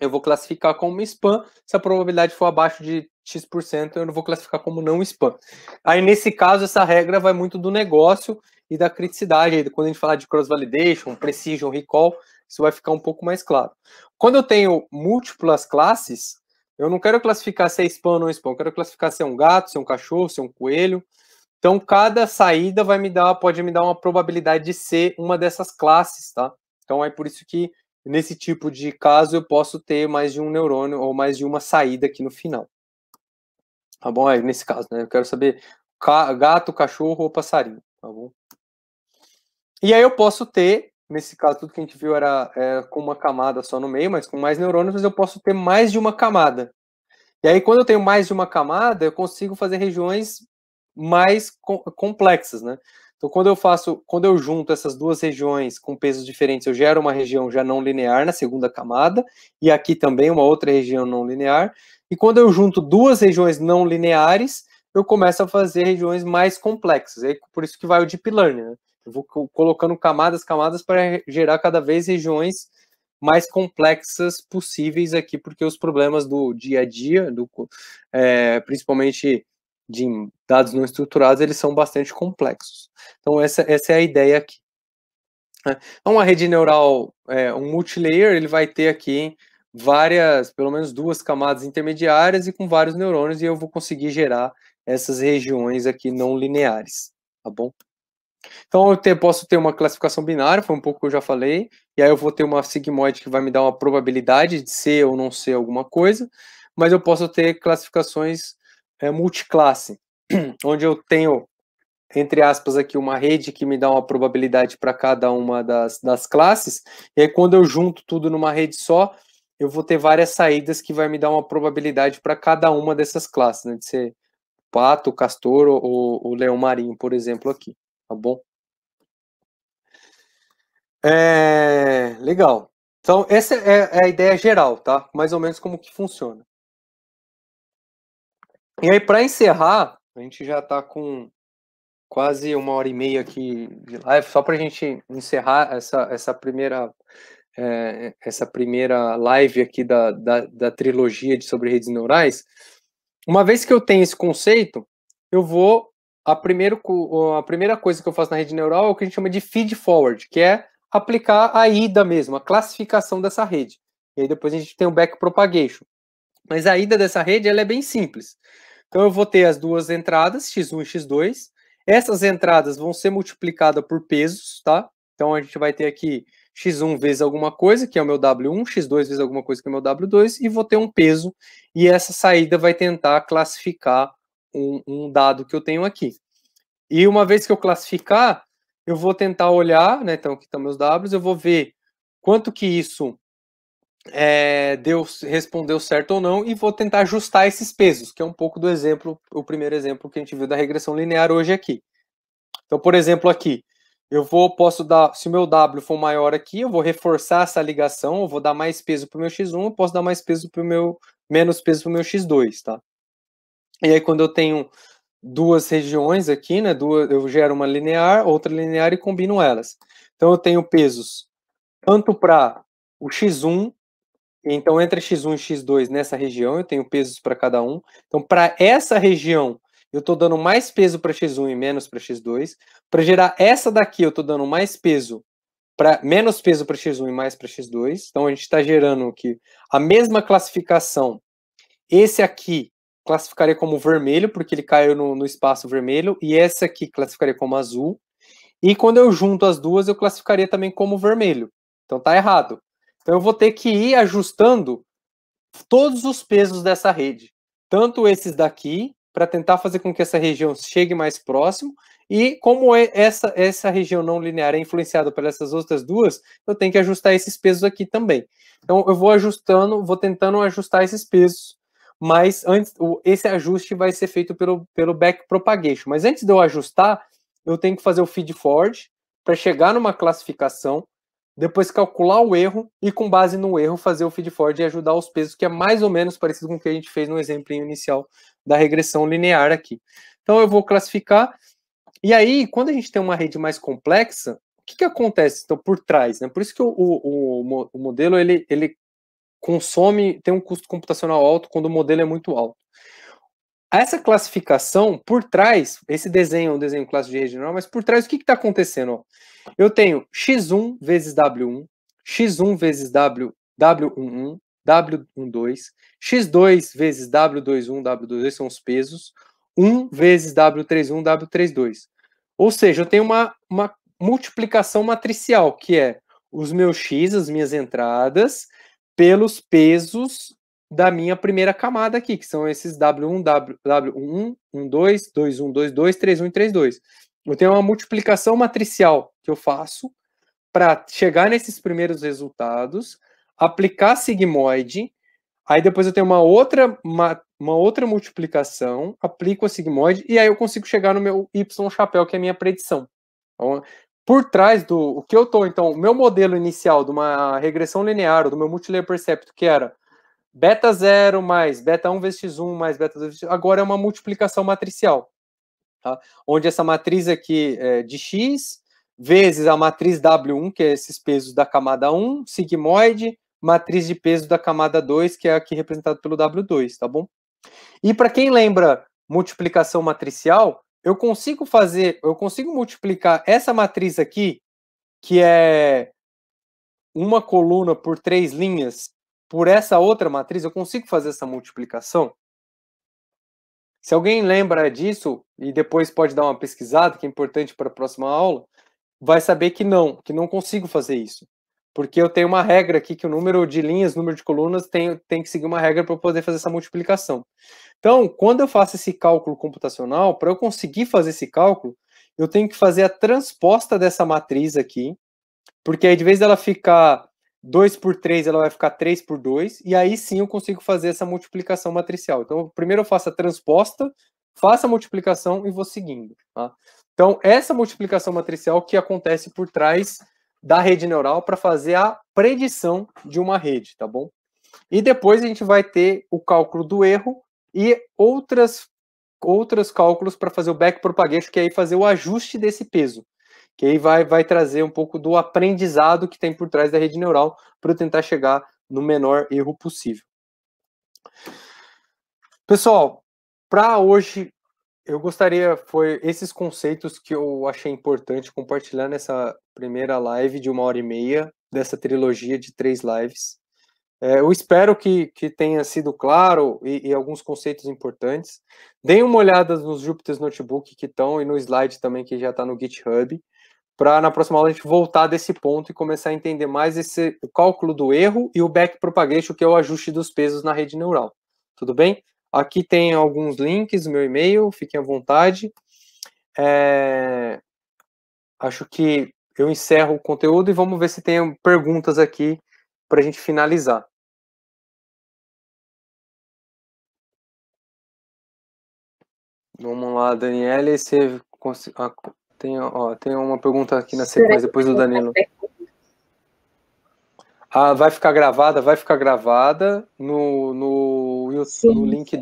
eu vou classificar como spam. Se a probabilidade for abaixo de X%, eu não vou classificar como não spam. Aí, nesse caso, essa regra vai muito do negócio e da criticidade. Aí, quando a gente falar de cross-validation, precision, recall, isso vai ficar um pouco mais claro. Quando eu tenho múltiplas classes, eu não quero classificar se é spam ou não spam. Eu quero classificar se é um gato, se é um cachorro, se é um coelho. Então, cada saída pode me dar uma probabilidade de ser uma dessas classes, tá? Então, é por isso que, nesse tipo de caso, eu posso ter mais de um neurônio ou mais de uma saída aqui no final. Tá bom? Nesse caso, né? Eu quero saber gato, cachorro ou passarinho, tá bom? E aí eu posso ter, nesse caso, tudo que a gente viu era com uma camada só no meio, mas com mais neurônios, eu posso ter mais de uma camada. E aí, quando eu tenho mais de uma camada, eu consigo fazer regiões mais complexas, né? Então, quando eu junto essas duas regiões com pesos diferentes, eu gero uma região já não linear na segunda camada, e aqui também uma outra região não linear. E quando eu junto duas regiões não lineares, eu começo a fazer regiões mais complexas. É por isso que vai o deep learning, né? Eu vou colocando camadas para gerar cada vez regiões mais complexas possíveis aqui, porque os problemas do dia a dia, principalmente de dados não estruturados, eles são bastante complexos. Então, essa é a ideia aqui. Então, uma rede neural, um multilayer, ele vai ter aqui pelo menos 2 camadas intermediárias e com vários neurônios, e eu vou conseguir gerar essas regiões aqui não lineares, tá bom? Então, eu posso ter uma classificação binária, foi um pouco que eu já falei, e aí eu vou ter uma sigmoide que vai me dar uma probabilidade de ser ou não ser alguma coisa, mas eu posso ter classificações multiclasse, onde eu tenho, entre aspas, aqui uma rede que me dá uma probabilidade para cada uma das classes, e aí quando eu junto tudo numa rede só, eu vou ter várias saídas que vai me dar uma probabilidade para cada uma dessas classes, né, de ser pato, castor ou leão marinho, por exemplo, aqui, tá bom? Legal. Então, essa é a ideia geral, tá? Mais ou menos como que funciona. E aí, para encerrar, a gente já está com quase 1h30 aqui de live, só para a gente encerrar essa primeira live aqui da trilogia sobre redes neurais. Uma vez que eu tenho esse conceito, a primeira coisa que eu faço na rede neural é o que a gente chama de feed forward, que é aplicar a ida mesmo, a classificação dessa rede. E aí depois a gente tem o backpropagation. Mas a ida dessa rede ela é bem simples. Então eu vou ter as duas entradas, x1 e x2. Essas entradas vão ser multiplicadas por pesos, tá? Então a gente vai ter aqui x1 vezes alguma coisa, que é o meu W1, x2 vezes alguma coisa, que é o meu W2, e vou ter um peso, e essa saída vai tentar classificar um dado que eu tenho aqui. E uma vez que eu classificar, eu vou tentar olhar, né, então aqui estão meus Ws, eu vou ver quanto que isso respondeu certo ou não, e vou tentar ajustar esses pesos, que é um pouco do exemplo, o primeiro exemplo que a gente viu da regressão linear hoje aqui. Então, por exemplo, aqui, posso dar, se o meu W for maior aqui, eu vou reforçar essa ligação, eu vou dar mais peso para o meu X1, eu posso dar mais peso para o meu, menos peso para o meu X2, tá? E aí, quando eu tenho duas regiões aqui, né, eu gero uma linear, outra linear e combino elas. Então, eu tenho pesos tanto para o X1, então entre X1 e X2 nessa região, eu tenho pesos para cada um. Então, para essa região, eu estou dando mais peso para X1 e menos para X2. Para gerar essa daqui, eu estou dando mais peso para menos peso para X1 e mais para X2. Então, a gente está gerando aqui a mesma classificação. Esse aqui classificaria como vermelho, porque ele caiu no espaço vermelho, e esse aqui classificaria como azul. E quando eu junto as duas, eu classificaria também como vermelho. Então tá errado. Então eu vou ter que ir ajustando todos os pesos dessa rede. Tanto esses daqui, para tentar fazer com que essa região chegue mais próximo, e como essa região não linear é influenciada por essas outras duas, eu tenho que ajustar esses pesos aqui também. Então eu vou ajustando, vou tentando ajustar esses pesos, mas esse ajuste vai ser feito pelo back propagation. Mas antes de eu ajustar, eu tenho que fazer o feed forward para chegar numa classificação, depois calcular o erro e, com base no erro, fazer o feed forward e ajudar os pesos, que é mais ou menos parecido com o que a gente fez no exemplo inicial da regressão linear aqui. Então eu vou classificar, e aí, quando a gente tem uma rede mais complexa, o que acontece então, por trás? Né? Por isso que o modelo ele tem um custo computacional alto quando o modelo é muito alto. Essa classificação, por trás, esse desenho é um desenho clássico de rede neural, mas por trás o que está acontecendo? Ó? Eu tenho x1 vezes w1, x1 vezes w11, w12, x2 vezes w21, w22 são os pesos, 1 vezes w31, w32. Ou seja, eu tenho uma multiplicação matricial, que é os meus x, as minhas entradas, pelos pesos da minha primeira camada aqui, que são esses W1, W1, 1, 2, 2, 1, 2, 2, 3, 1 e 3, 2. Eu tenho uma multiplicação matricial que eu faço para chegar nesses primeiros resultados, aplicar sigmoide, aí depois eu tenho uma outra multiplicação, aplico a sigmoide, e aí eu consigo chegar no meu Y chapéu, que é a minha predição. Então, por trás o que eu estou, então, o meu modelo inicial de uma regressão linear, do meu multilayer percepto, que era beta 0 mais beta 1 vezes x1 mais beta 2 vezes x1, agora é uma multiplicação matricial, tá? Onde essa matriz aqui é de x vezes a matriz W1, que é esses pesos da camada 1, sigmoide, matriz de peso da camada 2, que é aqui representada pelo W2, tá bom? E para quem lembra multiplicação matricial, eu consigo multiplicar essa matriz aqui, que é uma coluna por 3 linhas, por essa outra matriz, eu consigo fazer essa multiplicação? Se alguém lembra disso, e depois pode dar uma pesquisada, que é importante para a próxima aula, vai saber que não consigo fazer isso. Porque eu tenho uma regra aqui, que o número de linhas, número de colunas, tem que seguir uma regra para poder fazer essa multiplicação. Então, quando eu faço esse cálculo computacional, para eu conseguir fazer esse cálculo, eu tenho que fazer a transposta dessa matriz aqui, porque aí, de vez dela ficar 2 por 3, ela vai ficar 3 por 2, e aí sim eu consigo fazer essa multiplicação matricial. Então, primeiro eu faço a transposta, faço a multiplicação e vou seguindo. Tá? Então, essa multiplicação matricial que acontece por trás da rede neural para fazer a predição de uma rede, tá bom? E depois a gente vai ter o cálculo do erro e outros cálculos para fazer o backpropagation, que é aí fazer o ajuste desse peso, que aí vai trazer um pouco do aprendizado que tem por trás da rede neural para eu tentar chegar no menor erro possível. Pessoal, para hoje eu gostaria, foi esses conceitos que eu achei importante compartilhar nessa primeira live de 1h30, dessa trilogia de 3 lives. Eu espero que tenha sido claro e alguns conceitos importantes. Deem uma olhada nos Jupyter Notebook que estão e no slide também que já está no GitHub, para na próxima aula a gente voltar desse ponto e começar a entender mais o cálculo do erro e o backpropagation, que é o ajuste dos pesos na rede neural. Tudo bem? Aqui tem alguns links no meu e-mail, fiquem à vontade. Acho que eu encerro o conteúdo e vamos ver se tem perguntas aqui para a gente finalizar. Vamos lá, Daniele, você tem uma pergunta aqui na sequência, depois do Danilo. Vai ficar gravada no link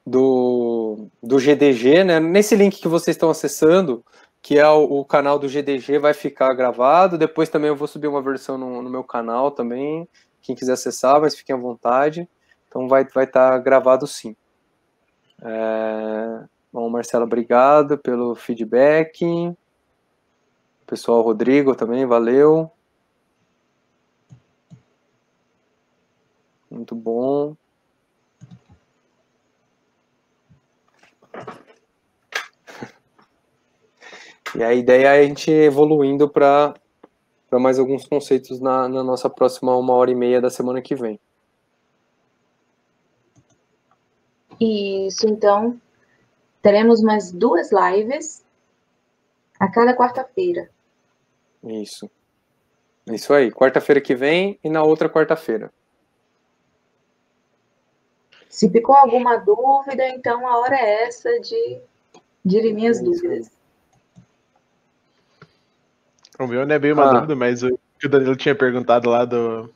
do GDG, né? Nesse link que vocês estão acessando, que é o canal do GDG, vai ficar gravado. Depois também eu vou subir uma versão no meu canal também, quem quiser acessar, mas fiquem à vontade. Então vai estar gravado sim. Bom, Marcelo, obrigado pelo feedback. Pessoal, Rodrigo também, valeu. Muito bom. E a ideia é a gente evoluindo para mais alguns conceitos na nossa próxima 1h30 da semana que vem. Isso, então, teremos mais 2 lives a cada quarta-feira. Isso. Isso aí, quarta-feira que vem e na outra quarta-feira. Se ficou alguma dúvida, então a hora é essa de dirimir as dúvidas. O meu não é bem uma dúvida, mas o que o Danilo tinha perguntado lá do...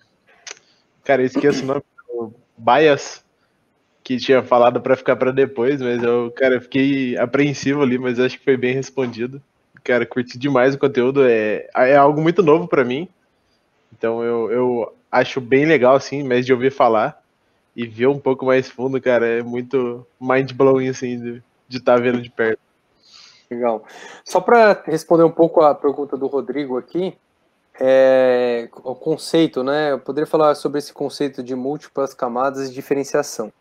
Cara, eu esqueço o nome, o Bias, que tinha falado para ficar para depois, mas eu fiquei apreensivo ali, mas acho que foi bem respondido. Cara, curti demais o conteúdo, é algo muito novo para mim, então eu acho bem legal, assim, mas de ouvir falar e ver um pouco mais fundo, cara, é muito mind-blowing, assim, de estar vendo de perto. Legal. Só para responder um pouco a pergunta do Rodrigo aqui, o conceito, né? Eu poderia falar sobre esse conceito de múltiplas camadas de diferenciação.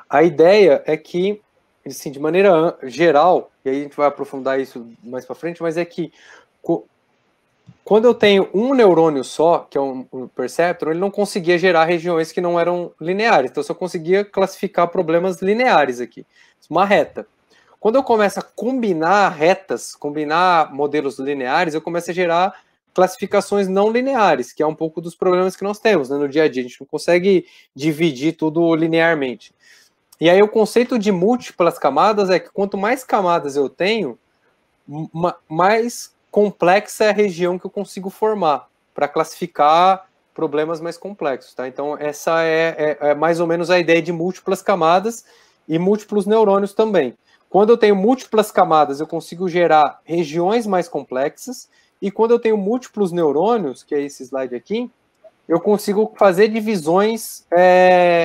A ideia é que, assim, de maneira geral, e aí a gente vai aprofundar isso mais para frente, mas é que quando eu tenho um neurônio só, que é um perceptron, ele não conseguia gerar regiões que não eram lineares. Então, eu só conseguia classificar problemas lineares aqui. Uma reta. Quando eu começo a combinar retas, combinar modelos lineares, eu começo a gerar classificações não lineares, que é um pouco dos problemas que nós temos, né, no dia a dia. A gente não consegue dividir tudo linearmente. E aí o conceito de múltiplas camadas é que quanto mais camadas eu tenho, mais complexa é a região que eu consigo formar para classificar problemas mais complexos, tá? Então essa é mais ou menos a ideia de múltiplas camadas e múltiplos neurônios também. Quando eu tenho múltiplas camadas, eu consigo gerar regiões mais complexas, e quando eu tenho múltiplos neurônios, que é esse slide aqui, eu consigo fazer divisões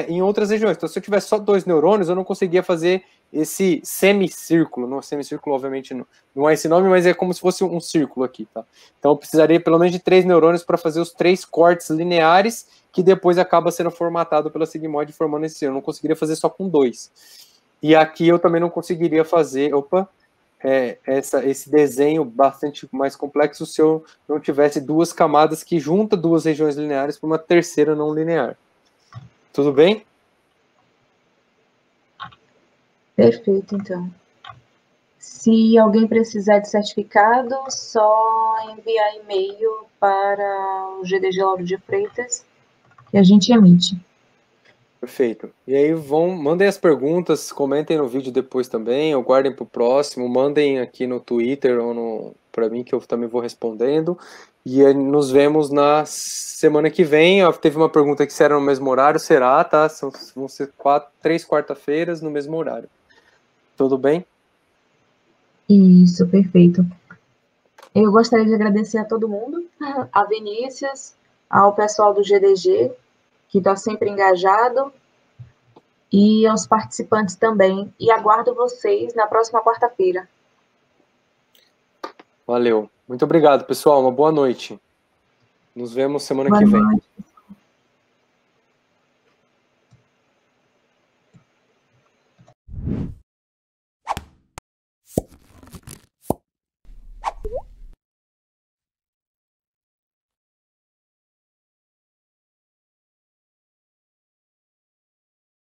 em outras regiões. Então, se eu tivesse só 2 neurônios, eu não conseguia fazer esse semicírculo. Não, semicírculo, obviamente, não é esse nome, mas é como se fosse um círculo aqui, tá? Então, eu precisaria pelo menos de 3 neurônios para fazer os 3 cortes lineares, que depois acaba sendo formatado pela sigmoide, formando esse. Eu não conseguiria fazer só com 2. E aqui eu também não conseguiria fazer, esse desenho bastante mais complexo se eu não tivesse 2 camadas que juntam 2 regiões lineares para uma terceira não linear. Tudo bem? Perfeito, então. Se alguém precisar de certificado, só enviar e-mail para o GDG Lauro de Freitas e a gente emite. Perfeito. E aí mandem as perguntas, comentem no vídeo depois também, ou guardem para o próximo, mandem aqui no Twitter ou para mim que eu também vou respondendo. E nos vemos na semana que vem. Teve uma pergunta que se era no mesmo horário, será, tá? Vão ser 3 quarta-feiras no mesmo horário. Tudo bem? Isso, perfeito. Eu gostaria de agradecer a todo mundo, a Vinícius, ao pessoal do GDG, que está sempre engajado, e aos participantes também. E aguardo vocês na próxima quarta-feira. Valeu. Muito obrigado, pessoal. Uma boa noite. Nos vemos semana que vem. Boa noite.